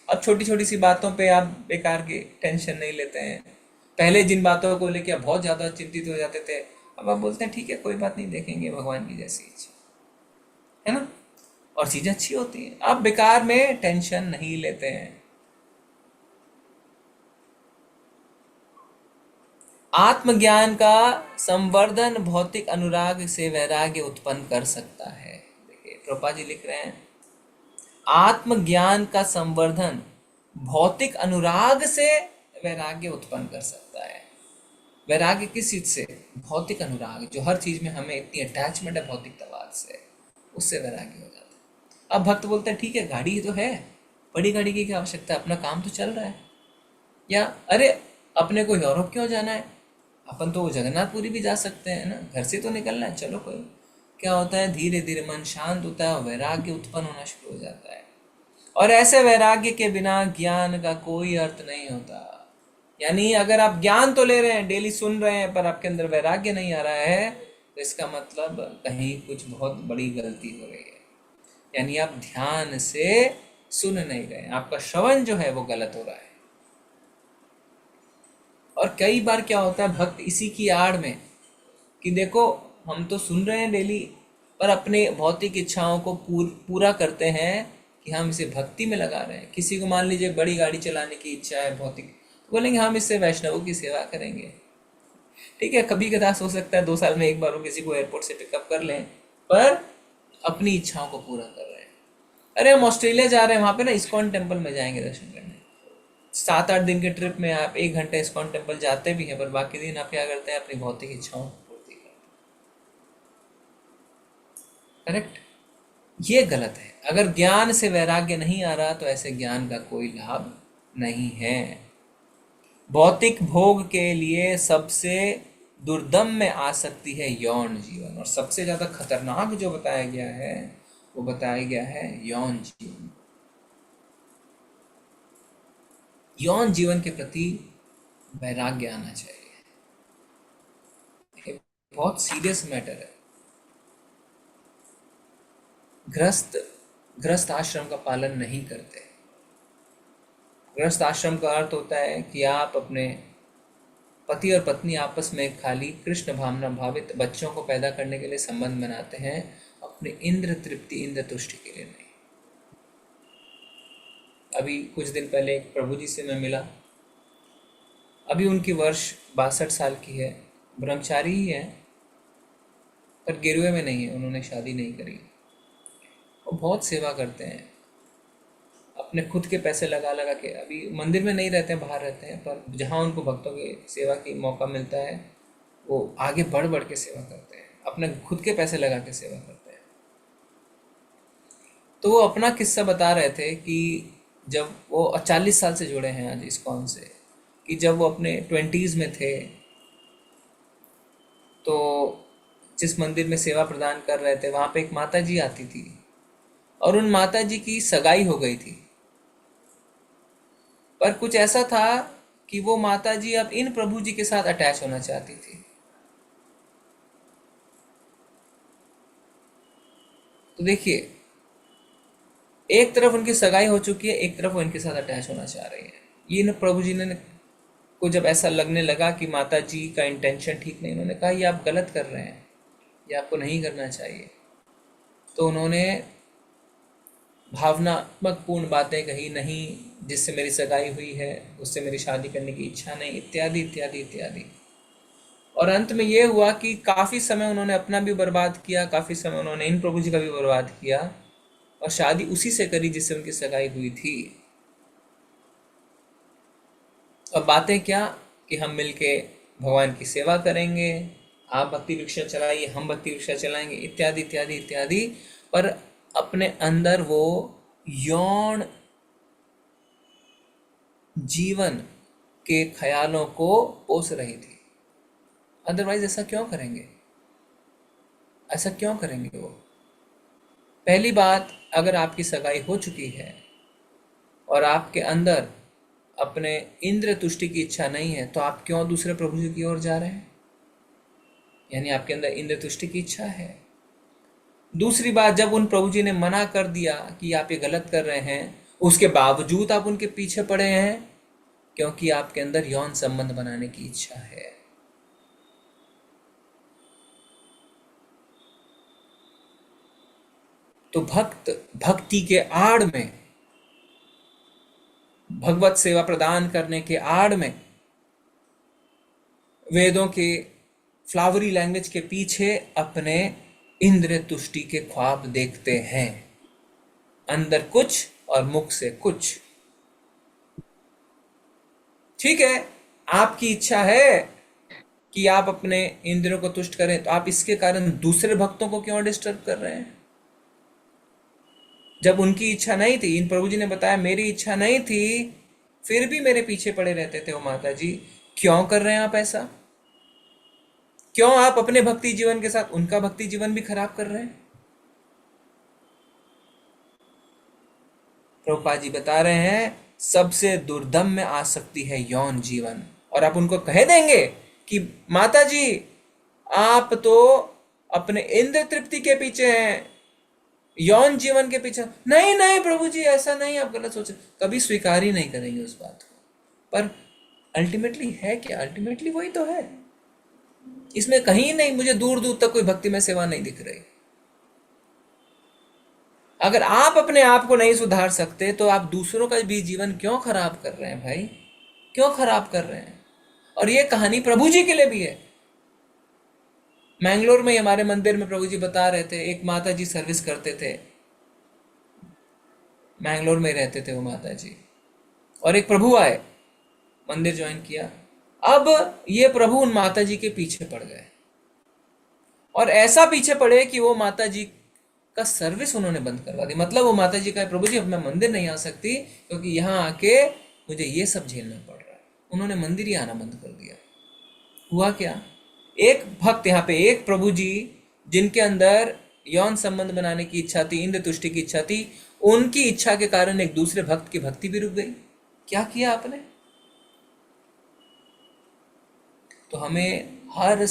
अब छोटी छोटी सी बातों पे आप बेकार की टेंशन नहीं लेते हैं। पहले जिन बातों को लेकर आप बहुत ज़्यादा चिंतित हो जाते थे, अब आप बोलते हैं ठीक है, कोई बात नहीं, देखेंगे भगवान की जैसी इच्छा, है ना, और चीज़ें अच्छी होती हैं। आप बेकार में टेंशन नहीं लेते हैं। आत्मज्ञान का संवर्धन भौतिक अनुराग से वैराग्य उत्पन्न कर सकता है। देखिए प्रभुपाद जी लिख रहे हैं, आत्मज्ञान का संवर्धन भौतिक अनुराग से वैराग्य उत्पन्न कर सकता है। वैराग्य किस चीज से? भौतिक अनुराग, जो हर चीज में हमें इतनी अटैचमेंट है भौतिकतावाद से, उससे वैराग्य हो जाता है। अब भक्त बोलते हैं ठीक है, गाड़ी ही तो है, बड़ी गाड़ी की क्या आवश्यकता है, अपना काम तो चल रहा है। या अरे अपने को यूरोप क्यों जाना है, अपन तो जगन्नाथपुरी भी जा सकते हैं ना, घर से तो निकलना है, चलो कोई। क्या होता है? धीरे धीरे मन शांत होता है और वैराग्य उत्पन्न होना शुरू हो जाता है। और ऐसे वैराग्य के बिना ज्ञान का कोई अर्थ नहीं होता। यानी अगर आप ज्ञान तो ले रहे हैं, डेली सुन रहे हैं, पर आपके अंदर वैराग्य नहीं आ रहा है, तो इसका मतलब कहीं कुछ बहुत बड़ी गलती हो रही है। यानी आप ध्यान से सुन नहीं रहे, आपका श्रवण जो है वो गलत हो रहा है। और कई बार क्या होता है, भक्त इसी की आड़ में कि देखो हम तो सुन रहे हैं डेली, पर अपने भौतिक इच्छाओं को पूरा करते हैं कि हम इसे भक्ति में लगा रहे हैं। किसी को मान लीजिए बड़ी गाड़ी चलाने की इच्छा है भौतिक, तो बोलेंगे हम इससे वैष्णवों की सेवा करेंगे। ठीक है, कभी कदार हो सकता है 2 साल में एक बार वो किसी को एयरपोर्ट से पिकअप कर लें, पर अपनी इच्छाओं को पूरा कर रहे हैं। अरे हम ऑस्ट्रेलिया जा रहे हैं, वहाँ पे ना इस्कॉन टेम्पल में जाएंगे दर्शन करने। 7-8 दिन के ट्रिप में आप 1 घंटा इस्कॉन टेम्पल जाते भी हैं, पर बाकी दिन आप क्या करते हैं, अपनी भौतिक इच्छाओं को पूर्ति करते हैं। करेक्ट? ये गलत है। अगर ज्ञान से वैराग्य नहीं आ रहा तो ऐसे ज्ञान का कोई लाभ नहीं है। भौतिक भोग के लिए सबसे दुर्दम में आ सकती है यौन जीवन, और सबसे ज्यादा खतरनाक जो बताया गया है वो बताया गया है यौन जीवन। यौन जीवन के प्रति वैराग्य आना चाहिए। ये बहुत सीरियस मैटर है। गृहस्थ आश्रम का पालन नहीं करते। गृहस्थ आश्रम का अर्थ होता है कि आप अपने पति और पत्नी आपस में खाली कृष्ण भावना भावित बच्चों को पैदा करने के लिए संबंध बनाते हैं, अपने इंद्र तृप्ति इंद्र तुष्टि के लिए नहीं। अभी कुछ दिन पहले एक प्रभु जी से मैं मिला। अभी उनकी वर्ष 62 साल की है, ब्रह्मचारी ही है, पर गिरवे में नहीं है, उन्होंने शादी नहीं करी। वो बहुत सेवा करते हैं, अपने खुद के पैसे लगा लगा के। अभी मंदिर में नहीं रहते हैं, बाहर रहते हैं, पर जहाँ उनको भक्तों की सेवा की मौका मिलता है वो आगे बढ़ बढ़ के सेवा करते हैं, अपने खुद के पैसे लगा के सेवा करते हैं। तो वो अपना किस्सा बता रहे थे कि जब वो 40 साल से जुड़े हैं आज इस्कॉन से, कि जब वो अपने 20s में थे तो जिस मंदिर में सेवा प्रदान कर रहे थे वहाँ पे एक माता जी आती थी, और उन माता जी की सगाई हो गई थी। पर कुछ ऐसा था कि वो माता जी अब इन प्रभु जी के साथ अटैच होना चाहती थी। तो देखिए, एक तरफ उनकी सगाई हो चुकी है, एक तरफ वो इनके साथ अटैच होना चाह रही है। ये न प्रभु जी ने को जब ऐसा लगने लगा कि माता जी का इंटेंशन ठीक नहीं, उन्होंने कहा ये आप गलत कर रहे हैं, ये आपको नहीं करना चाहिए। तो उन्होंने भावनात्मक पूर्ण बातें कही, नहीं जिससे मेरी सगाई हुई है उससे मेरी शादी करने की इच्छा नहीं, इत्यादि इत्यादि इत्यादि। और अंत में ये हुआ कि काफ़ी समय उन्होंने अपना भी बर्बाद किया, काफ़ी समय उन्होंने इन प्रभु जी का भी बर्बाद किया, और शादी उसी से करी जिससे उनकी सगाई हुई थी। अब बातें क्या कि हम मिलके भगवान की सेवा करेंगे, आप भक्ति वृक्षा चलाइए, हम भक्ति वृक्षा चलाएंगे, इत्यादि इत्यादि इत्यादि। पर अपने अंदर वो यौन जीवन के ख्यालों को पोस रही थी। अदरवाइज ऐसा क्यों करेंगे, ऐसा क्यों करेंगे वो? पहली बात, अगर आपकी सगाई हो चुकी है और आपके अंदर अपने इंद्र तुष्टि की इच्छा नहीं है, तो आप क्यों दूसरे प्रभु जी की ओर जा रहे हैं? यानी आपके अंदर इंद्र तुष्टि की इच्छा है। दूसरी बात, जब उन प्रभु जी ने मना कर दिया कि आप ये गलत कर रहे हैं, उसके बावजूद आप उनके पीछे पड़े हैं क्योंकि आपके अंदर यौन संबंध बनाने की इच्छा है। तो भक्त भक्ति के आड़ में, भगवत सेवा प्रदान करने के आड़ में, वेदों के फ्लावरी लैंग्वेज के पीछे अपने इंद्रिय तुष्टि के ख्वाब देखते हैं, अंदर कुछ और मुख से कुछ। ठीक है, आपकी इच्छा है कि आप अपने इंद्रियों को तुष्ट करें, तो आप इसके कारण दूसरे भक्तों को क्यों डिस्टर्ब कर रहे हैं? जब उनकी इच्छा नहीं थी, इन प्रभु जी ने बताया मेरी इच्छा नहीं थी, फिर भी मेरे पीछे पड़े रहते थे वो माता जी। क्यों कर रहे हैं आप ऐसा? क्यों आप अपने भक्ति जीवन के साथ उनका भक्ति जीवन भी खराब कर रहे हैं? प्रभुपाद जी बता रहे हैं सबसे दुर्दम में आ सकती है यौन जीवन, और आप उनको कह देंगे कि माता जी आप तो अपने इंद्र तृप्ति के पीछे हैं, यौन जीवन के पीछे नहीं प्रभु जी ऐसा नहीं, आप गलत सोच, कभी स्वीकार ही नहीं करेंगे उस बात को। पर अल्टीमेटली है क्या? अल्टीमेटली वही तो है। इसमें कहीं नहीं मुझे दूर दूर तक कोई भक्ति में सेवा नहीं दिख रही। अगर आप अपने आप को नहीं सुधार सकते तो आप दूसरों का भी जीवन क्यों खराब कर रहे हैं भाई? क्यों खराब कर रहे हैं? और ये कहानी प्रभु जी के लिए भी है। मैंगलोर में हमारे मंदिर में प्रभु जी बता रहे थे, एक माता जी सर्विस करते थे, मैंगलोर में रहते थे वो माता जी, और एक प्रभु आए, मंदिर ज्वाइन किया। अब ये प्रभु उन माता जी के पीछे पड़ गए, और ऐसा पीछे पड़े कि वो माता जी का सर्विस उन्होंने बंद करवा दी। मतलब वो माता जी का, प्रभु जी अब मैं मंदिर नहीं आ सकती क्योंकि यहाँ आके मुझे ये सब झेलना पड़ रहा है। उन्होंने मंदिर ही आना बंद कर दिया। हुआ क्या? एक भक्त यहाँ पे, एक प्रभु जी जिनके अंदर यौन संबंध बनाने की इच्छा थी, इंद्र तुष्टि की इच्छा थी, उनकी इच्छा के कारण एक दूसरे भक्त की भक्ति भी रुक गई। क्या किया आपने? तो हमें हर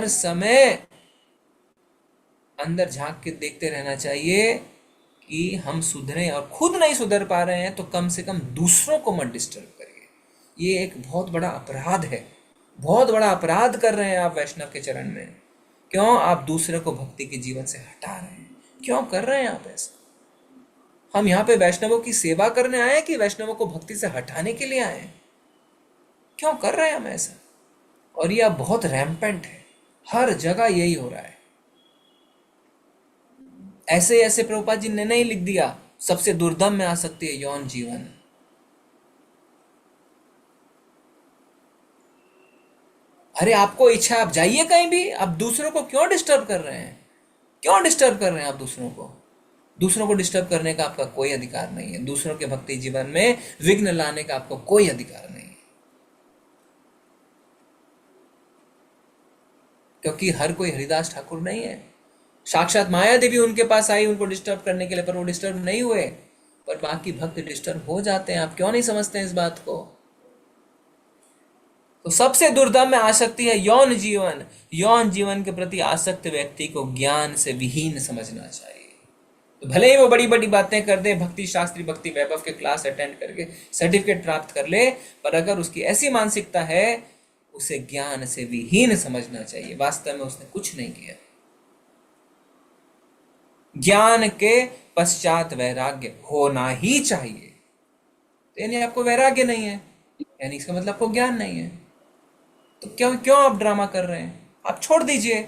समय अंदर झांक के देखते रहना चाहिए कि हम सुधरें, और खुद नहीं सुधर पा रहे हैं तो कम से कम दूसरों को मत डिस्टर्ब करिए। ये एक बहुत बड़ा अपराध है, बहुत बड़ा अपराध कर रहे हैं आप वैष्णव के चरण में। क्यों आप दूसरे को भक्ति के जीवन से हटा रहे हैं? क्यों कर रहे हैं आप ऐसा? हम यहाँ पे वैष्णवों की सेवा करने आए हैं कि वैष्णवों को भक्ति से हटाने के लिए आए हैं? क्यों कर रहे हैं हम ऐसा? और ये अब बहुत रैम्पेंट है, हर जगह यही हो रहा है। ऐसे ऐसे प्रभुपाद जी ने नहीं लिख दिया, सबसे दुर्दम में आ सकती है यौन जीवन। अरे आपको इच्छा, आप जाइए कहीं भी, आप दूसरों को क्यों डिस्टर्ब कर रहे हैं? क्यों डिस्टर्ब कर रहे हैं आप दूसरों को? दूसरों को डिस्टर्ब करने का आपका कोई अधिकार नहीं है। दूसरों के भक्ति जीवन में विघ्न लाने का आपको कोई अधिकार नहीं है, क्योंकि हर कोई हरिदास ठाकुर नहीं है। साक्षात माया देवी उनके पास आई उनको डिस्टर्ब करने के लिए, पर वो डिस्टर्ब नहीं हुए, पर बाकी भक्त डिस्टर्ब हो जाते हैं। आप क्यों नहीं समझते हैं इस बात को? तो सबसे दुर्दम में आसक्ति है यौन जीवन। यौन जीवन के प्रति आसक्त व्यक्ति को ज्ञान से विहीन समझना चाहिए। तो भले ही वो बड़ी बड़ी बातें कर दे, भक्ति शास्त्री, भक्ति वैभव के क्लास अटेंड करके सर्टिफिकेट प्राप्त कर ले, पर अगर उसकी ऐसी मानसिकता है, उसे ज्ञान से विहीन समझना चाहिए। वास्तव में उसने कुछ नहीं किया। ज्ञान के पश्चात वैराग्य होना ही चाहिए। तो यानी आपको वैराग्य नहीं है, यानी इसका मतलब आपको ज्ञान नहीं है। तो क्यों आप ड्रामा कर रहे हैं? आप छोड़ दीजिए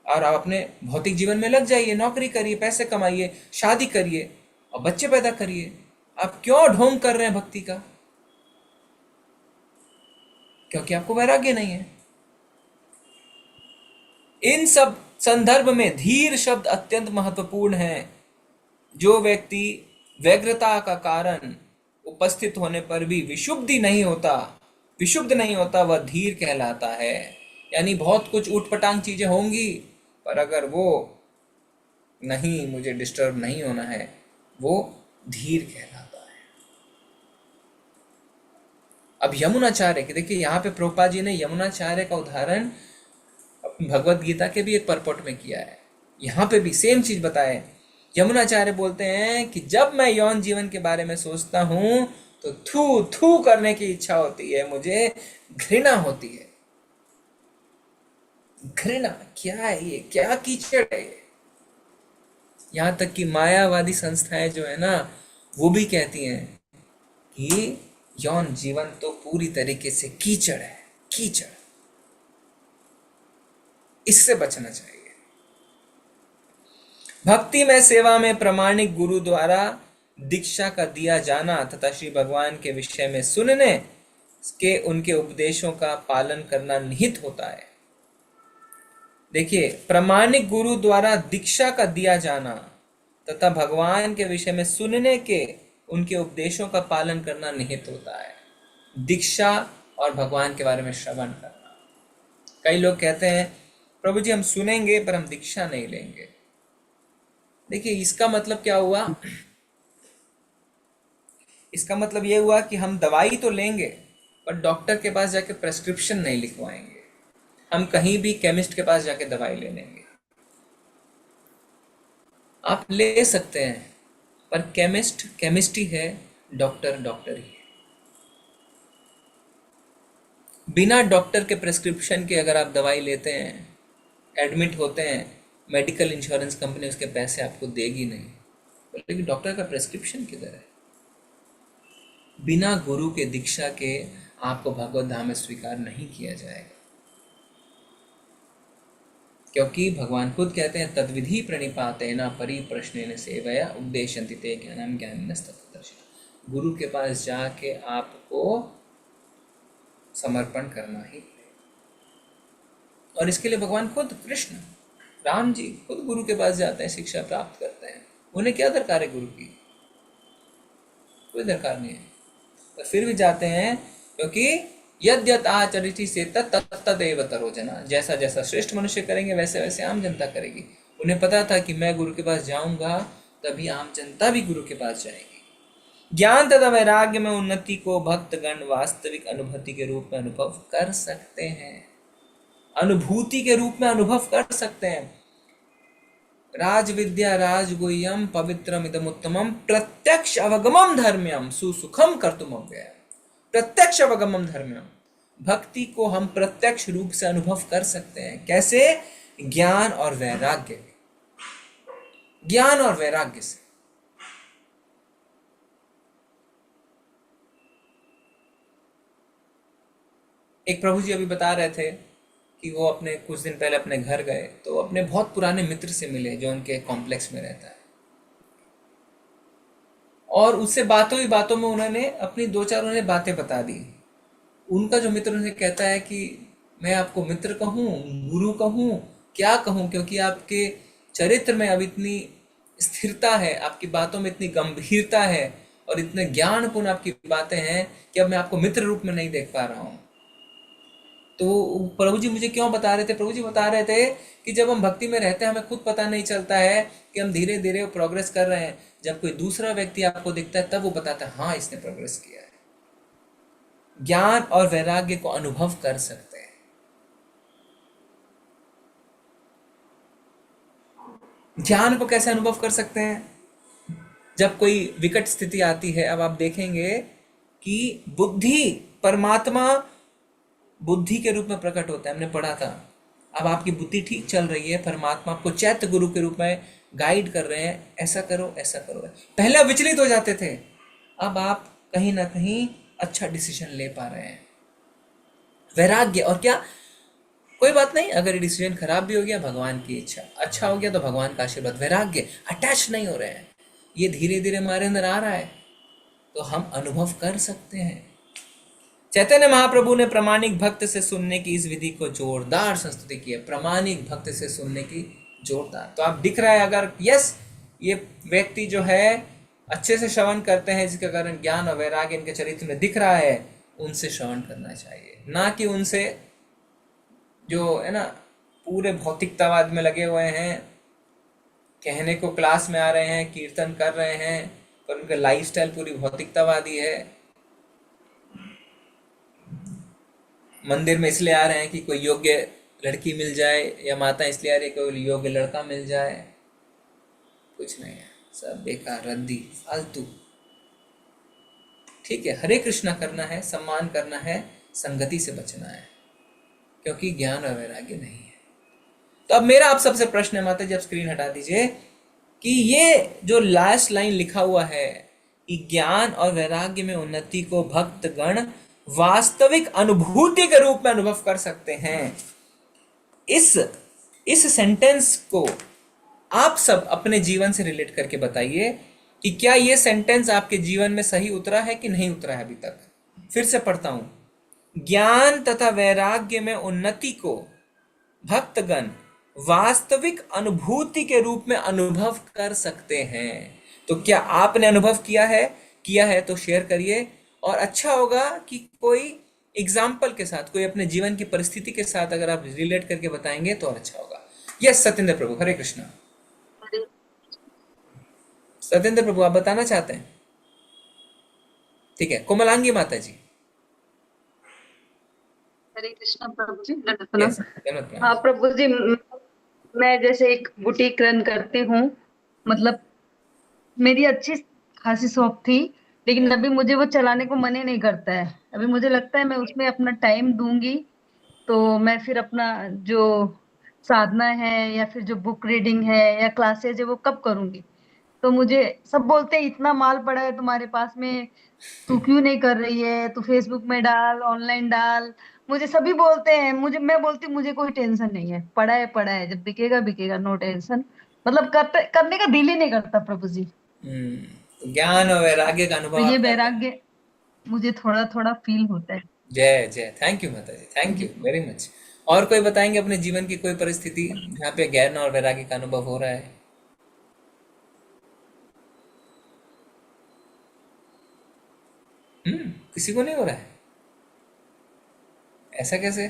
और आप अपने भौतिक जीवन में लग जाइए, नौकरी करिए, पैसे कमाइए, शादी करिए और बच्चे पैदा करिए। आप क्यों ढोंग कर रहे हैं भक्ति का? क्योंकि आपको वैराग्य नहीं है। इन सब संदर्भ में धीर शब्द अत्यंत महत्वपूर्ण है। जो व्यक्ति व्यग्रता का कारण उपस्थित होने पर भी विशुद्ध नहीं होता, वह धीर कहलाता है। यानी बहुत कुछ उटपटांग चीजें होंगी, पर अगर वो नहीं, मुझे डिस्टर्ब नहीं होना है, वो धीर कहलाता है। अब यमुनाचार्य के देखिए, यहाँ पे प्रभुपाद जी ने यमुनाचार्य का उदाहरण भगवत गीता के भी एक परपट में किया है। यहाँ पे भी सेम चीज बताए। यमुनाचार्य बोलते हैं कि जब मैं यौन जीवन के बारे में सोचता हूं तो थू थू करने की इच्छा होती है, मुझे घृणा होती है। घृणा क्या है? ये क्या कीचड़ है? यहाँ तक कि मायावादी संस्थाएं जो है ना, वो भी कहती हैं कि यौन जीवन तो पूरी तरीके से कीचड़ है, कीचड़, इससे बचना चाहिए। भक्ति में सेवा में प्रामाणिक गुरु द्वारा दीक्षा का दिया जाना तथा श्री भगवान के विषय में सुनने के उनके उपदेशों का पालन करना निहित होता है। देखिए, प्रामाणिक गुरु द्वारा दीक्षा का दिया जाना तथा भगवान के विषय में सुनने के उनके उपदेशों का पालन करना निहित होता है। दीक्षा और भगवान के बारे में श्रवण करना। कई लोग कहते हैं प्रभु जी हम सुनेंगे पर हम दीक्षा नहीं लेंगे। देखिए, इसका मतलब क्या हुआ? इसका मतलब ये हुआ कि हम दवाई तो लेंगे पर डॉक्टर के पास जाके प्रेस्क्रिप्शन नहीं लिखवाएंगे। हम कहीं भी केमिस्ट के पास जाके दवाई ले लेंगे। आप ले सकते हैं, पर केमिस्ट केमिस्ट ही है, डॉक्टर डॉक्टर ही है। बिना डॉक्टर के प्रेस्क्रिप्शन के अगर आप दवाई लेते हैं, एडमिट होते हैं, मेडिकल इंश्योरेंस कंपनी उसके पैसे आपको देगी नहीं, लेकिन डॉक्टर का प्रेस्क्रिप्शन किधर है? बिना गुरु के दीक्षा के आपको भगवत धाम में स्वीकार नहीं किया जाएगा, क्योंकि भगवान खुद कहते हैं तद्विधि प्रणिपातेन परिप्रश्नेन सेवया उपदेशन्ति ते ज्ञानं ज्ञानिनस्तत्त्वदर्शिनः। गुरु के पास जाके आपको समर्पण करना ही पड़ेगा। और इसके लिए भगवान खुद कृष्ण राम जी खुद गुरु के पास जाते हैं, शिक्षा प्राप्त करते हैं। उन्हें क्या दरकार है गुरु की? कोई दरकार नहीं है, पर फिर भी जाते हैं, क्योंकि यद्यत आचरिति से तत्तदेव तरो जना। जैसा जैसा श्रेष्ठ मनुष्य करेंगे वैसे वैसे आम जनता करेगी। उन्हें पता था कि मैं गुरु के पास जाऊंगा तभी आम जनता भी गुरु के पास जाएगी। ज्ञान तथा वैराग्य में उन्नति को भक्तगण वास्तविक अनुभूति के रूप में अनुभव कर सकते हैं, अनुभूति के रूप में अनुभव कर सकते हैं। राज विद्या राजगुह्यम पवित्रम इदमुत्तमम प्रत्यक्ष अवगमम धर्म्यम सुसुखम कर्तुम अव्ययम्। प्रत्यक्ष अवगमम धर्म्यम, भक्ति को हम प्रत्यक्ष रूप से अनुभव कर सकते हैं। कैसे? ज्ञान और वैराग्य, ज्ञान और वैराग्य से। एक प्रभु जी अभी बता रहे थे कि वो अपने कुछ दिन पहले अपने घर गए तो अपने बहुत पुराने मित्र से मिले जो उनके कॉम्प्लेक्स में रहता है, और उससे बातों ही बातों में उन्होंने अपनी दो चार उन्हें बातें बता दी। उनका जो मित्र उन्हें कहता है कि मैं आपको मित्र कहूँ, गुरु कहूँ, क्या कहूँ, क्योंकि आपके चरित्र में अब इतनी स्थिरता है, आपकी बातों में इतनी गंभीरता है और इतने ज्ञानपूर्ण आपकी बातें हैं कि अब मैं आपको मित्र रूप में नहीं देख पा रहा हूँ। तो प्रभु जी मुझे क्यों बता रहे थे? प्रभु जी बता रहे थे कि जब हम भक्ति में रहते हैं हमें खुद पता नहीं चलता है कि हम धीरे धीरे प्रोग्रेस कर रहे हैं। जब कोई दूसरा व्यक्ति आपको दिखता है तब वो बताता है हाँ इसने प्रोग्रेस किया है। ज्ञान और वैराग्य को अनुभव कर सकते हैं। ज्ञान को कैसे अनुभव कर सकते हैं? जब कोई विकट स्थिति आती है, अब आप देखेंगे कि बुद्धि परमात्मा बुद्धि के रूप में प्रकट होता है, हमने पढ़ा था। अब आपकी बुद्धि ठीक चल रही है, परमात्मा आपको चैत्य गुरु के रूप में गाइड कर रहे हैं, ऐसा करो ऐसा करो। पहले आप विचलित हो जाते थे, अब आप कहीं ना कहीं अच्छा डिसीजन ले पा रहे हैं। वैराग्य और क्या, कोई बात नहीं, अगर ये डिसीजन खराब भी हो गया भगवान की इच्छा, अच्छा हो गया तो भगवान का आशीर्वाद। वैराग्य, अटैच नहीं हो रहे हैं, ये धीरे धीरे हमारे अंदर आ रहा है तो हम अनुभव कर सकते हैं। चैतन्य महाप्रभु ने प्रामाणिक भक्त से सुनने की इस विधि को जोरदार संस्तुति की है। प्रामाणिक भक्त से सुनने की जोरदार, तो आप दिख रहा है अगर यस ये व्यक्ति जो है अच्छे से श्रवण करते हैं जिसके कारण ज्ञान और वैराग्य इनके चरित्र में दिख रहा है, उनसे श्रवण करना चाहिए, ना कि उनसे जो है ना पूरे भौतिकतावाद में लगे हुए हैं, कहने को क्लास में आ रहे हैं, कीर्तन कर रहे हैं, पर उनका लाइफस्टाइल पूरी भौतिकतावादी है। मंदिर में इसलिए आ रहे हैं कि कोई योग्य लड़की मिल जाए, या माता इसलिए आ रही है कि कोई योग्य लड़का मिल जाए। कुछ नहीं है, सब बेकार, रद्दी, फालतू। ठीक है, हरे कृष्णा करना है, सम्मान करना है, संगति से बचना है, क्योंकि ज्ञान और वैराग्य नहीं है। तो अब मेरा आप सबसे प्रश्न है, माता जी आप स्क्रीन हटा दीजिए, कि ये जो लास्ट लाइन लिखा हुआ है कि ज्ञान और वैराग्य में उन्नति को भक्तगण वास्तविक अनुभूति के रूप में अनुभव कर सकते हैं, इस सेंटेंस को आप सब अपने जीवन से रिलेट करके बताइए कि क्या ये सेंटेंस आपके जीवन में सही उतरा है कि नहीं उतरा है अभी तक। फिर से पढ़ता हूं, ज्ञान तथा वैराग्य में उन्नति को भक्तगण वास्तविक अनुभूति के रूप में अनुभव कर सकते हैं। तो क्या आपने अनुभव किया है तो शेयर करिए, और अच्छा होगा कि कोई एग्जाम्पल के साथ, कोई अपने जीवन की परिस्थिति के साथ अगर आप रिलेट करके बताएंगे तो और अच्छा होगा। यस सत्येंद्र प्रभु, हरे कृष्णा। सत्येंद्र प्रभु आप बताना चाहते हैं? ठीक है, कोमलांगी माता जी। हरे कृष्णा प्रभु जी। Yes, हाँ प्रभु जी, मैं जैसे एक बुटीक रन करती हूँ, मतलब मेरी अच्छी खासी शॉप थी, लेकिन अभी मुझे वो चलाने को मन ही नहीं करता है। अभी मुझे लगता है मैं उसमें अपना टाइम दूंगी तो मैं फिर अपना जो साधना है या फिर जो बुक रीडिंग है या क्लासेज है वो कब करूंगी। तो मुझे सब बोलते हैं इतना माल पड़ा है तुम्हारे पास में, तू क्यों नहीं कर रही है, तू फेसबुक में डाल, ऑनलाइन डाल। मुझे सभी बोलते हैं, मैं बोलती हूँ मुझे कोई टेंशन नहीं है, पड़ा है, जब बिकेगा बिकेगा, नो टेंशन। मतलब करने का दिल ही नहीं करता प्रभु जी। तो ज्ञान और वैराग्य का तो अनुभव ये आप कर रहे हैं। वैराग्य मुझे थोड़ा थोड़ा फील होता है। जय जय, थैंक यू माता जी, थैंक यू वेरी मच। और कोई बताएंगे अपने जीवन की कोई परिस्थिति जहाँ पे ज्ञान और वैराग्य का अनुभव हो रहा है? किसी को नहीं हो रहा है? ऐसा कैसे?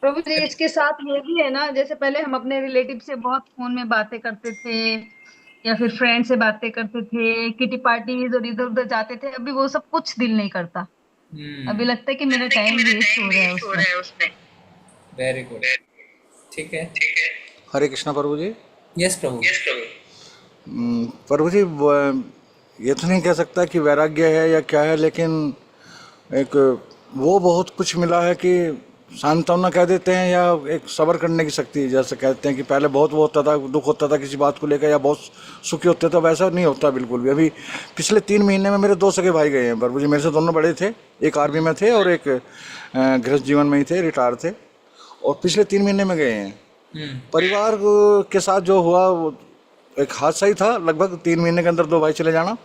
प्रभु जी इसके साथ ये भी है ना, जैसे पहले हम अपने रिलेटिव से बहुत फोन में बातें करते थे या फिर फ्रेंड से बातें करते थे, किटी पार्टीज और इधर उधर जाते थे, अभी वो सब कुछ दिल नहीं करता। अभी लगता है कि मेरा टाइम वेस्ट हो रहा है उसमें। वेरी गुड, ठीक है। हरे कृष्णा प्रभु जी। यस प्रभु। प्रभु जी ये तो नहीं कह सकता कि वैराग्य है या क्या है, लेकिन एक वो बहुत कुछ मिला है कि सांत्वना कह देते हैं या एक सब्र करने की शक्ति, जैसे कहते हैं कि पहले बहुत वो होता था, दुख होता था किसी बात को लेकर या बहुत सुखी होते थे, वैसा नहीं होता बिल्कुल भी। अभी पिछले 3 महीने में मेरे 2 सगे भाई गए हैं प्रभु जी, मेरे से दोनों बड़े थे, एक आर्मी में थे और एक गृहस्थ जीवन में ही थे, रिटायर थे, और पिछले 3 महीने में गए हैं। परिवार के साथ जो हुआ वो एक हादसा ही था, लगभग 3 महीने के अंदर 2 भाई चले जाना,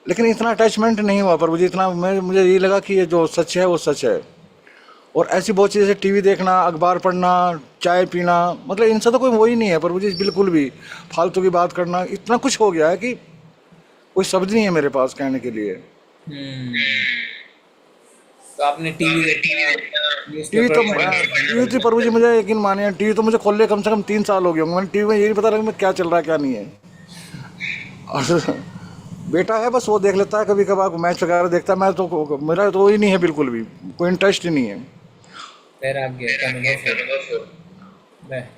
लेकिन इतना अटैचमेंट नहीं हुआ प्रभु जी। इतना मुझे ये लगा कि ये जो सच है वो सच है। और ऐसी बहुत चीज़ें, जैसे टीवी देखना, अखबार पढ़ना, चाय पीना, मतलब इनसे तो कोई वो ही नहीं है प्रभु जी, बिल्कुल भी फालतू की बात करना, इतना कुछ हो गया है कि कोई शब्द नहीं है मेरे पास कहने के लिए। तो आपने टीवी देखना, टीवी तो प्रभु जी मुझे यकीन मानिए, टीवी तो मुझे खोल कम से कम 3 साल हो गए होंगे। मैंने टीवी में ये नहीं पता लगा मैं क्या चल रहा है क्या नहीं है। और बेटा है बस, वो देख लेता है कभी कभार, मैच वगैरह देखता है, मैं तो मेरा तो ही नहीं है बिल्कुल भी, कोई इंटरेस्ट ही नहीं है। वैराग्य का अनुभव।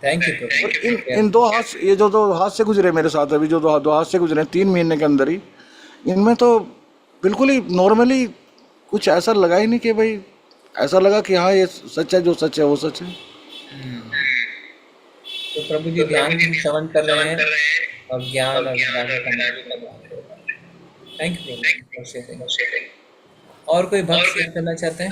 थैंक यू प्रभु। इन 2 हाथ, ये जो 2 हाथ से गुजरे मेरे साथ, अभी जो 2 हाथ से गुजरे 3 महीने के अंदर ही, इनमें तो बिल्कुल ही नॉर्मली कुछ ऐसा लगा ही नहीं कि भाई, ऐसा लगा कि हाँ ये सच है, जो सच है वो सच है। तो प्रभु जी ध्यान श्रवण कर रहे हैं और ज्ञान और वैराग्य का अनुभव। थैंक यू प्रभु। और कोई भक्त शेयर करना चाहते हैं?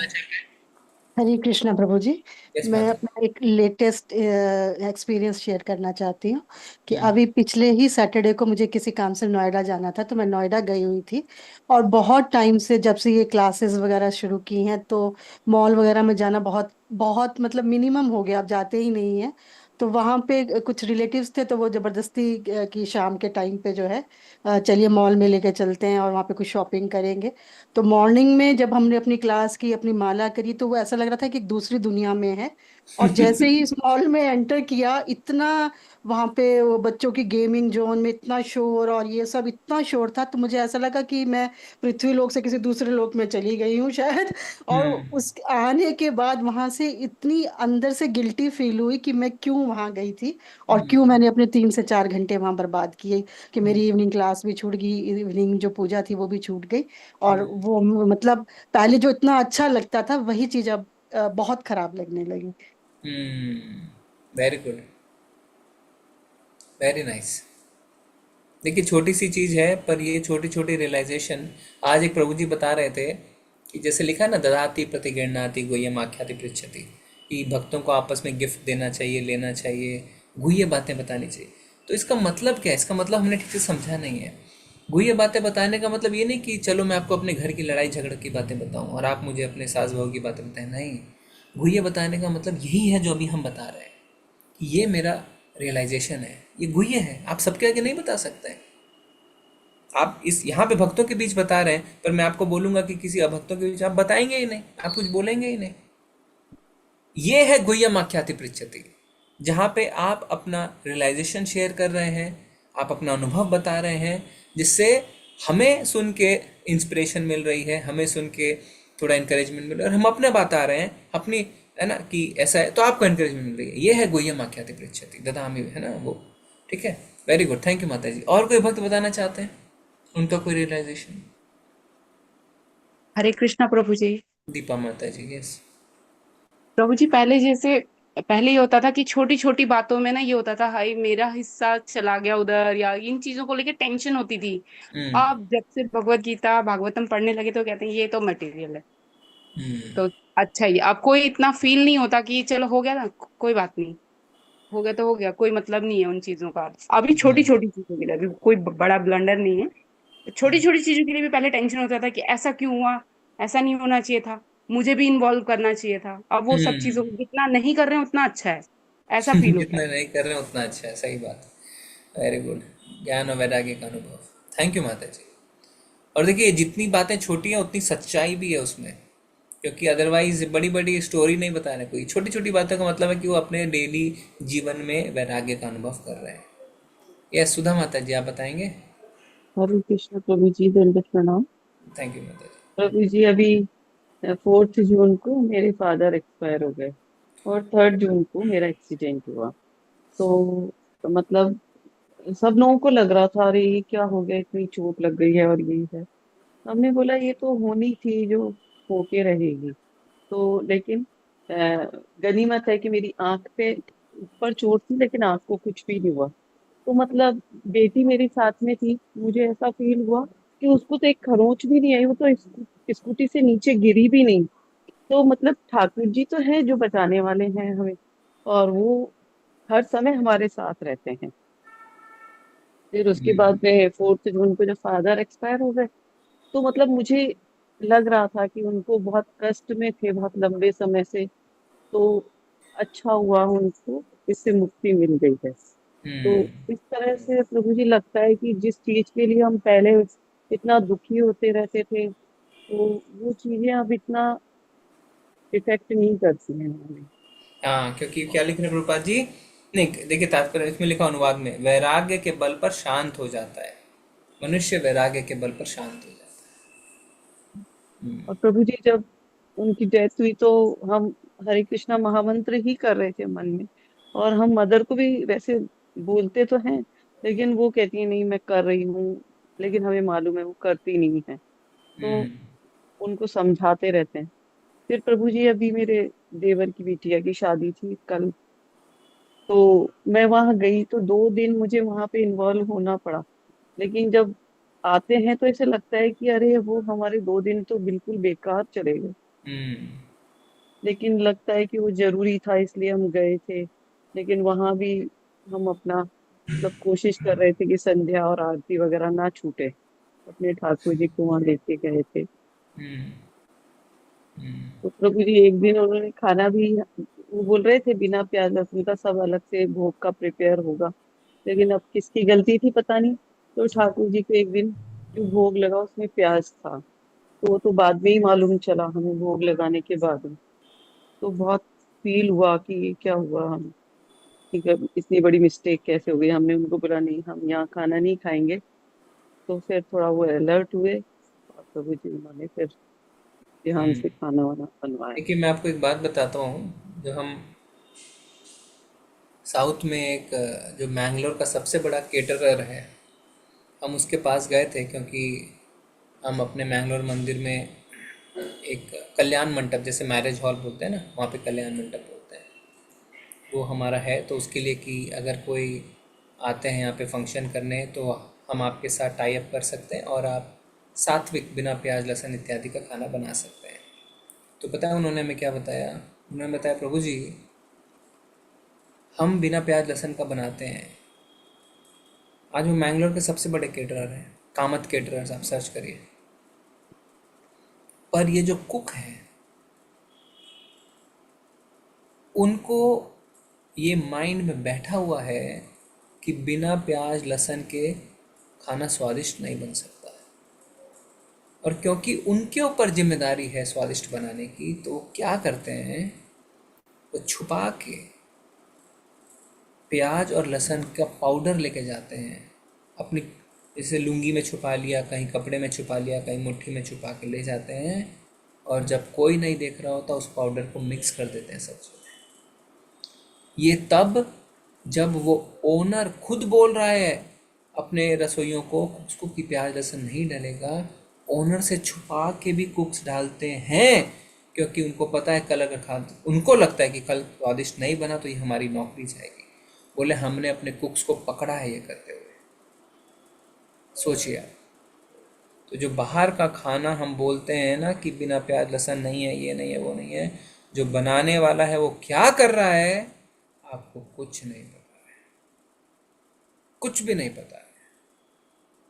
हरे कृष्णा प्रभु जी। Yes, मैं माता। अपना एक लेटेस्ट एक्सपीरियंस शेयर करना चाहती हूँ कि अभी पिछले ही सैटरडे को मुझे किसी काम से नोएडा जाना था, तो मैं नोएडा गई हुई थी। और बहुत टाइम से, जब से ये क्लासेस वगैरह शुरू की हैं, तो मॉल वगैरह में जाना बहुत बहुत मतलब मिनिमम हो गया, अब जाते ही नहीं है। तो वहाँ पे कुछ रिलेटिव्स थे, तो वो जबरदस्ती की शाम के टाइम पे जो है, चलिए मॉल में लेके चलते हैं और वहाँ पे कुछ शॉपिंग करेंगे। तो मॉर्निंग में जब हमने अपनी क्लास की, अपनी माला करी, तो वो ऐसा लग रहा था कि एक दूसरी दुनिया में है। और जैसे ही इस मॉल में एंटर किया, इतना वहाँ पे वो बच्चों की गेमिंग जोन में इतना शोर और ये सब इतना शोर था, तो मुझे ऐसा लगा कि मैं पृथ्वी लोक से किसी दूसरे लोक में चली गई हूँ शायद। और उस आने के बाद वहां से इतनी अंदर से गिल्टी फील हुई कि मैं क्यों वहां गई थी और क्यों मैंने अपने 3 से 4 घंटे वहां बर्बाद किए, कि मेरी इवनिंग क्लास भी छूट गई, इवनिंग जो पूजा थी वो भी छूट गई। और वो मतलब पहले जो इतना अच्छा लगता था, वही चीज अब बहुत खराब लगने लगी। Very good, very nice. देखिए छोटी सी चीज है, पर ये छोटी छोटी रियलाइजेशन, आज एक प्रभु जी बता रहे थे कि जैसे लिखा है ना, ददाति प्रतिगृह्णाति गुह्यम आख्याति पृच्छति, कि भक्तों को आपस में गिफ्ट देना चाहिए, लेना चाहिए, गुह्य बातें बतानी चाहिए। तो इसका मतलब क्या है? इसका मतलब हमने ठीक से समझा नहीं है। गुह्य बातें बताने का मतलब ये नहीं कि चलो मैं आपको अपने घर की लड़ाई झगड़ की बातें बताऊं और आप मुझे अपने सास बहू की बातें बताएं, नहीं। गुह्य बताने का मतलब यही है जो अभी हम बता रहे हैं, कि ये मेरा रियलाइजेशन है, ये गुह्य है, आप सबके आगे नहीं बता सकते हैं। आप इस यहाँ पे भक्तों के बीच बता रहे हैं, पर मैं आपको बोलूंगा कि किसी अभक्तों के बीच आप बताएंगे ही नहीं, आप कुछ बोलेंगे ही नहीं। ये है गुह्यम आख्याति पृच्छति, जहाँ पे आप अपना रियलाइजेशन शेयर कर रहे हैं, आप अपना अनुभव बता रहे हैं, जिससे हमें सुन के इंस्पिरेशन मिल रही है, हमें सुन के थोड़ा इंकरेजमेंट मिल रहा है, और हम अपने बता रहे हैं अपनी, है ना, कि ऐसा है, तो आपको इंकरेजमेंट मिल रही है। ये है गुह्यम आख्याति पृच्छति, ददामि, है ना वो। ठीक है, वेरी गुड, थैंक यू माता जी। और कोई भक्त बताना चाहते हैं? उनका कोई रियलाइजेशन? हरे कृष्णा प्रभु जी। दीपा माता जी, यस। प्रभु जी, पहले ये होता था कि छोटी छोटी बातों में ना ये होता था, हाय मेरा हिस्सा चला गया उधर, या इन चीजों को लेके टेंशन होती थी। हम्म। अब जब से भगवत गीता भागवतम पढ़ने लगे तो कहते हैं ये तो मटेरियल है। हम्म। तो अच्छा ही, अब कोई इतना फील नहीं होता कि चलो हो गया ना, कोई बात नहीं, हो गया तो हो गया, कोई मतलब नहीं है उन चीजों का। अभी छोटी हम्म। छोटी चीजों के लिए, अभी कोई बड़ा ब्लंडर नहीं है, छोटी छोटी चीजों के लिए भी पहले टेंशन होता था कि ऐसा क्यों हुआ, ऐसा नहीं होना चाहिए था, मुझे भी इन्वॉल्व करना चाहिए था। अब वो सब चीजों को जितना नहीं कर रहे हैं उतना अच्छा है, ऐसा फील होता जितना है। नहीं कर रहे हैं उतना अच्छा है, सही बात है। Very good. ज्ञान और वैराग्य का अनुभव। थैंक यू माता जी। और देखिए, जितनी बातें छोटी हैं उतनी सच्चाई भी है उसमें, क्योंकि अदरवाइज बड़ी बड़ी स्टोरी नहीं बता रहे कोई, छोटी छोटी बातों का मतलब है कि वो अपने डेली जीवन में वैराग्य का अनुभव कर रहे हैं। यस, सुधा माता जी, आप बताएंगे? हरे कृष्ण प्रभु जी, दंडवत प्रणाम। थैंक यू माता जी। प्रभु जी, अभी 4 जून को मेरे फादर एक्सपायर हो गए और 3 जून को मेरा एक्सीडेंट हुआ। तो मतलब सब लोगों को लग रहा था, अरे ये क्या हो गया, इतनी चोट लग गई है और यही है। हमने बोला ये तो होनी थी, जो होके रहेगी। तो लेकिन गनीमत है कि मेरी आंख पे ऊपर चोट थी, लेकिन आंख को कुछ भी नहीं हुआ। तो मतलब बेटी मेरे साथ में थी, मुझे ऐसा फील हुआ कि उसको तो एक खरोंच भी नहीं आई, वो तो स्कूटी से नीचे गिरी भी नहीं। तो मतलब ठाकुर जी तो है जो बचाने वाले हैं हमें, और वो हर समय हमारे साथ रहते हैं। फिर उसके बाद में 4 जून को जब फादर एक्सपायर हो गए, तो मतलब मुझे लग रहा था कि उनको बहुत कष्ट में थे, बहुत लंबे समय से। तो अच्छा हुआ उनको इससे मुक्ति मिल गई है। तो इस तरह से प्रभु जी लगता है कि जिस चीज के लिए हम पहले इतना दुखी होते रहते थे, तो वो चीजें अब इतना इफेक्ट नहीं करती हैं हमें। हाँ, क्योंकि क्या लिख रहे हैं प्रभुपाद जी? नहीं, देखिए तात्पर्य इसमें लिखा अनुवाद में, वैराग्य के बल पर शांत हो जाता है मनुष्य, वैराग्य के बल पर शांत हो जाता और प्रभु जी जब उनकी डेथ हुई तो हम हरे कृष्णा महामंत्र ही कर रहे थे मन में, और हम मदर को भी वैसे बोलते तो हैं, लेकिन वो कहती है नहीं मैं कर रही हूँ, लेकिन हमें मालूम है वो करती नहीं है। है। तो उनको समझाते रहते हैं। फिर प्रभु जी अभी मेरे देवर की बिटिया की शादी थी कल, तो मैं वहां गई तो 2 दिन मुझे वहां पे इन्वॉल्व होना पड़ा। लेकिन जब आते हैं तो ऐसे लगता है कि अरे वो हमारे 2 दिन तो बिल्कुल बेकार चले गए, हम्म। लेकिन लगता है कि वो जरूरी था इसलिए हम गए थे। लेकिन वहां भी हम अपना मतलब कोशिश कर रहे थे कि संध्या और आरती वगैरह ना छूटे, अपने ठाकुर जी को वहां लेके गए थे। हम्म। तो प्रभु जी एक दिन उन्होंने खाना भी, वो बोल रहे थे बिना प्याज लहसुन का सब अलग से भोग का प्रिपेयर होगा, लेकिन अब किसकी गलती थी पता नहीं। तो ठाकुर जी को एक दिन जो भोग लगा उसमें प्याज था, तो वो तो बाद में ही मालूम चला हमें, भोग लगाने के बाद में। तो बहुत फील हुआ कि ये क्या हुआ, हम ठीक है इतनी बड़ी मिस्टेक कैसे हो गई। हमने उनको बोला नहीं हम यहाँ खाना नहीं खाएंगे, तो फिर थोड़ा वो अलर्ट हुए, और प्रभु जी उन्होंने फिर ध्यान से खाना वाना बनवाया। देखिए, मैं आपको एक बात बताता हूँ। जो हम साउथ में एक जो मैंगलोर का सबसे बड़ा केटरर है, हम उसके पास गए थे, क्योंकि हम अपने मैंगलोर मंदिर में एक कल्याण मंडप, जैसे मैरिज हॉल बोलते हैं ना, वहाँ पे कल्याण मंडप बोलते हैं, वो हमारा है। तो उसके लिए कि अगर कोई आते हैं यहाँ पे फंक्शन करने, तो हम आपके साथ टाई अप कर सकते हैं और आप सात्विक बिना प्याज लहसुन इत्यादि का खाना बना सकते हैं। तो पता है उन्होंने हमें क्या बताया? उन्होंने बताया, प्रभु जी हम बिना प्याज लहसुन का बनाते हैं। आज वो मैंगलोर के सबसे बड़े केटरर हैं, कामत केटरर्स, आप सर्च करिए। पर ये जो कुक हैं, उनको ये माइंड में बैठा हुआ है कि बिना प्याज लहसुन के खाना स्वादिष्ट नहीं बन सकता है। और क्योंकि उनके ऊपर जिम्मेदारी है स्वादिष्ट बनाने की, तो वो क्या करते हैं, वो छुपा के प्याज और लहसुन का पाउडर लेके जाते हैं अपनी, जैसे लुंगी में छुपा लिया, कहीं कपड़े में छुपा लिया, कहीं मुट्ठी में छुपा के ले जाते हैं, और जब कोई नहीं देख रहा होता उस पाउडर को मिक्स कर देते हैं सब्जी में। ये तब जब वो ओनर खुद बोल रहा है अपने रसोइयों को कुक्स को की प्याज लहसुन नहीं डालेगा, ओनर से छुपा के भी कुक्स डालते हैं, क्योंकि उनको पता है कल अगर उनको लगता है कि कल स्वादिष्ट नहीं बना तो ये हमारी नौकरी जाएगी। बोले हमने अपने कुक्स को पकड़ा है ये करते हुए। सोचिए आप, तो जो बाहर का खाना हम बोलते हैं ना कि बिना प्याज लहसुन नहीं है, ये नहीं है, वो नहीं है, जो बनाने वाला है वो क्या कर रहा है आपको कुछ नहीं पता है, कुछ भी नहीं पता है।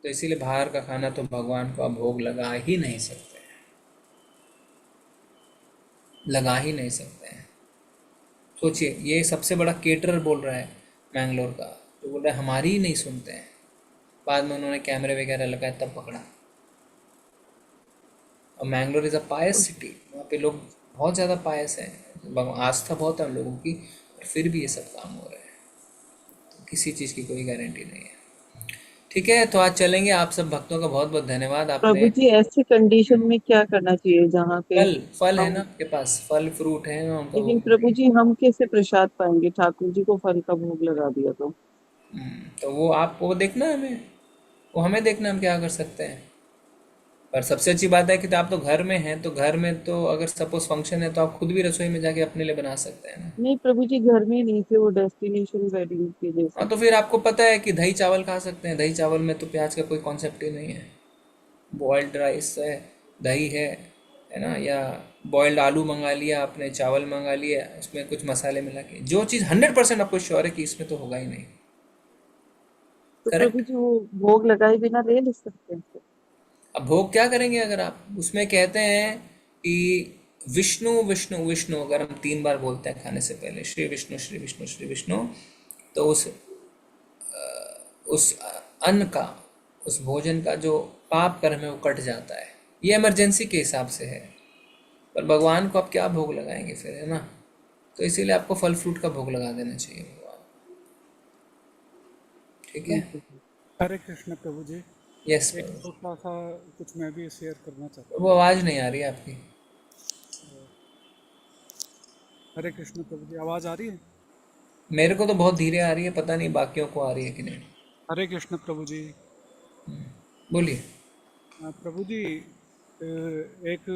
तो इसीलिए बाहर का खाना तो भगवान को आप भोग लगा ही नहीं सकते हैं, लगा ही नहीं सकते हैं। सोचिए, ये सबसे बड़ा केटरर बोल रहा है मैंगलोर का, तो बोल रहा है हमारी ही नहीं सुनते हैं। बाद में उन्होंने कैमरे वगैरह लगाए तब पकड़ा। और Mangalore is a pious city, वहाँ पे लोग बहुत ज़्यादा पायस हैं, आस्था बहुत है उन लोगों की, और फिर भी ये सब काम हो रहे हैं। तो किसी चीज़ की कोई गारंटी नहीं है। ठीक है, तो आज चलेंगे। आप सब भक्तों का बहुत बहुत धन्यवाद। प्रभु आपने जी ऐसी कंडीशन में क्या करना चाहिए जहाँ पे फल है हम, ना आपके पास, फल फ्रूट है ना, उनका लेकिन भोग प्रभु लगाइए। जी हम कैसे प्रसाद पाएंगे? ठाकुर जी को फल का भोग लगा दिया तो। तो वो आपको देखना है, हमें देखना हम क्या कर सकते हैं। पर सबसे अच्छी बात है कि तो आप तो घर में हैं, तो घर में तो अगर सपोज फंक्शन है तो आप खुद भी रसोई में जाके अपने लिए बना सकते हैं ना। नहीं प्रभु जी, घर में नहीं थे, वो डेस्टिनेशन वेडिंग के जैसे। हाँ, तो फिर आपको पता है कि दही चावल खा सकते हैं। दही चावल में तो प्याज का कोई कॉन्सेप्ट ही नहीं है। बॉयल्ड राइस है, दही है ना, या बॉयल्ड आलू मंगा लिया आपने, चावल मंगा लिया, उसमें कुछ मसाले मिला के, जो चीज़ 100% आपको श्योर है कि इसमें तो होगा ही नहीं। तो प्रभु करेक्ट। जी वो भोग लगाए बिना ले सकते हैं? अब भोग क्या करेंगे अगर आप उसमें कहते हैं कि विष्णु विष्णु विष्णु, अगर हम 3 बार बोलते हैं खाने से पहले श्री विष्णु श्री विष्णु श्री विष्णु, तो उस अन्न का, उस भोजन का जो पाप कर्म है वो कट जाता है। ये इमरजेंसी के हिसाब से है, पर भगवान को आप क्या भोग लगाएंगे फिर, है ना। तो इसीलिए आपको फल फ्रूट का भोग लगा देना चाहिए भगवान। ठीक है। हरे कृष्ण प्रभु जी। यस एक प्रभु। छोटा सा कुछ मैं भी शेयर करना चाहता वो आवाज़ नहीं आ रही है आपकी। हूँ। हरे कृष्ण प्रभु जी, आवाज़ आ रही है? मेरे को तो बहुत धीरे आ रही है, पता नहीं बाकियों को आ रही है कि नहीं। हरे कृष्ण प्रभु जी। बोलिए। प्रभु जी, एक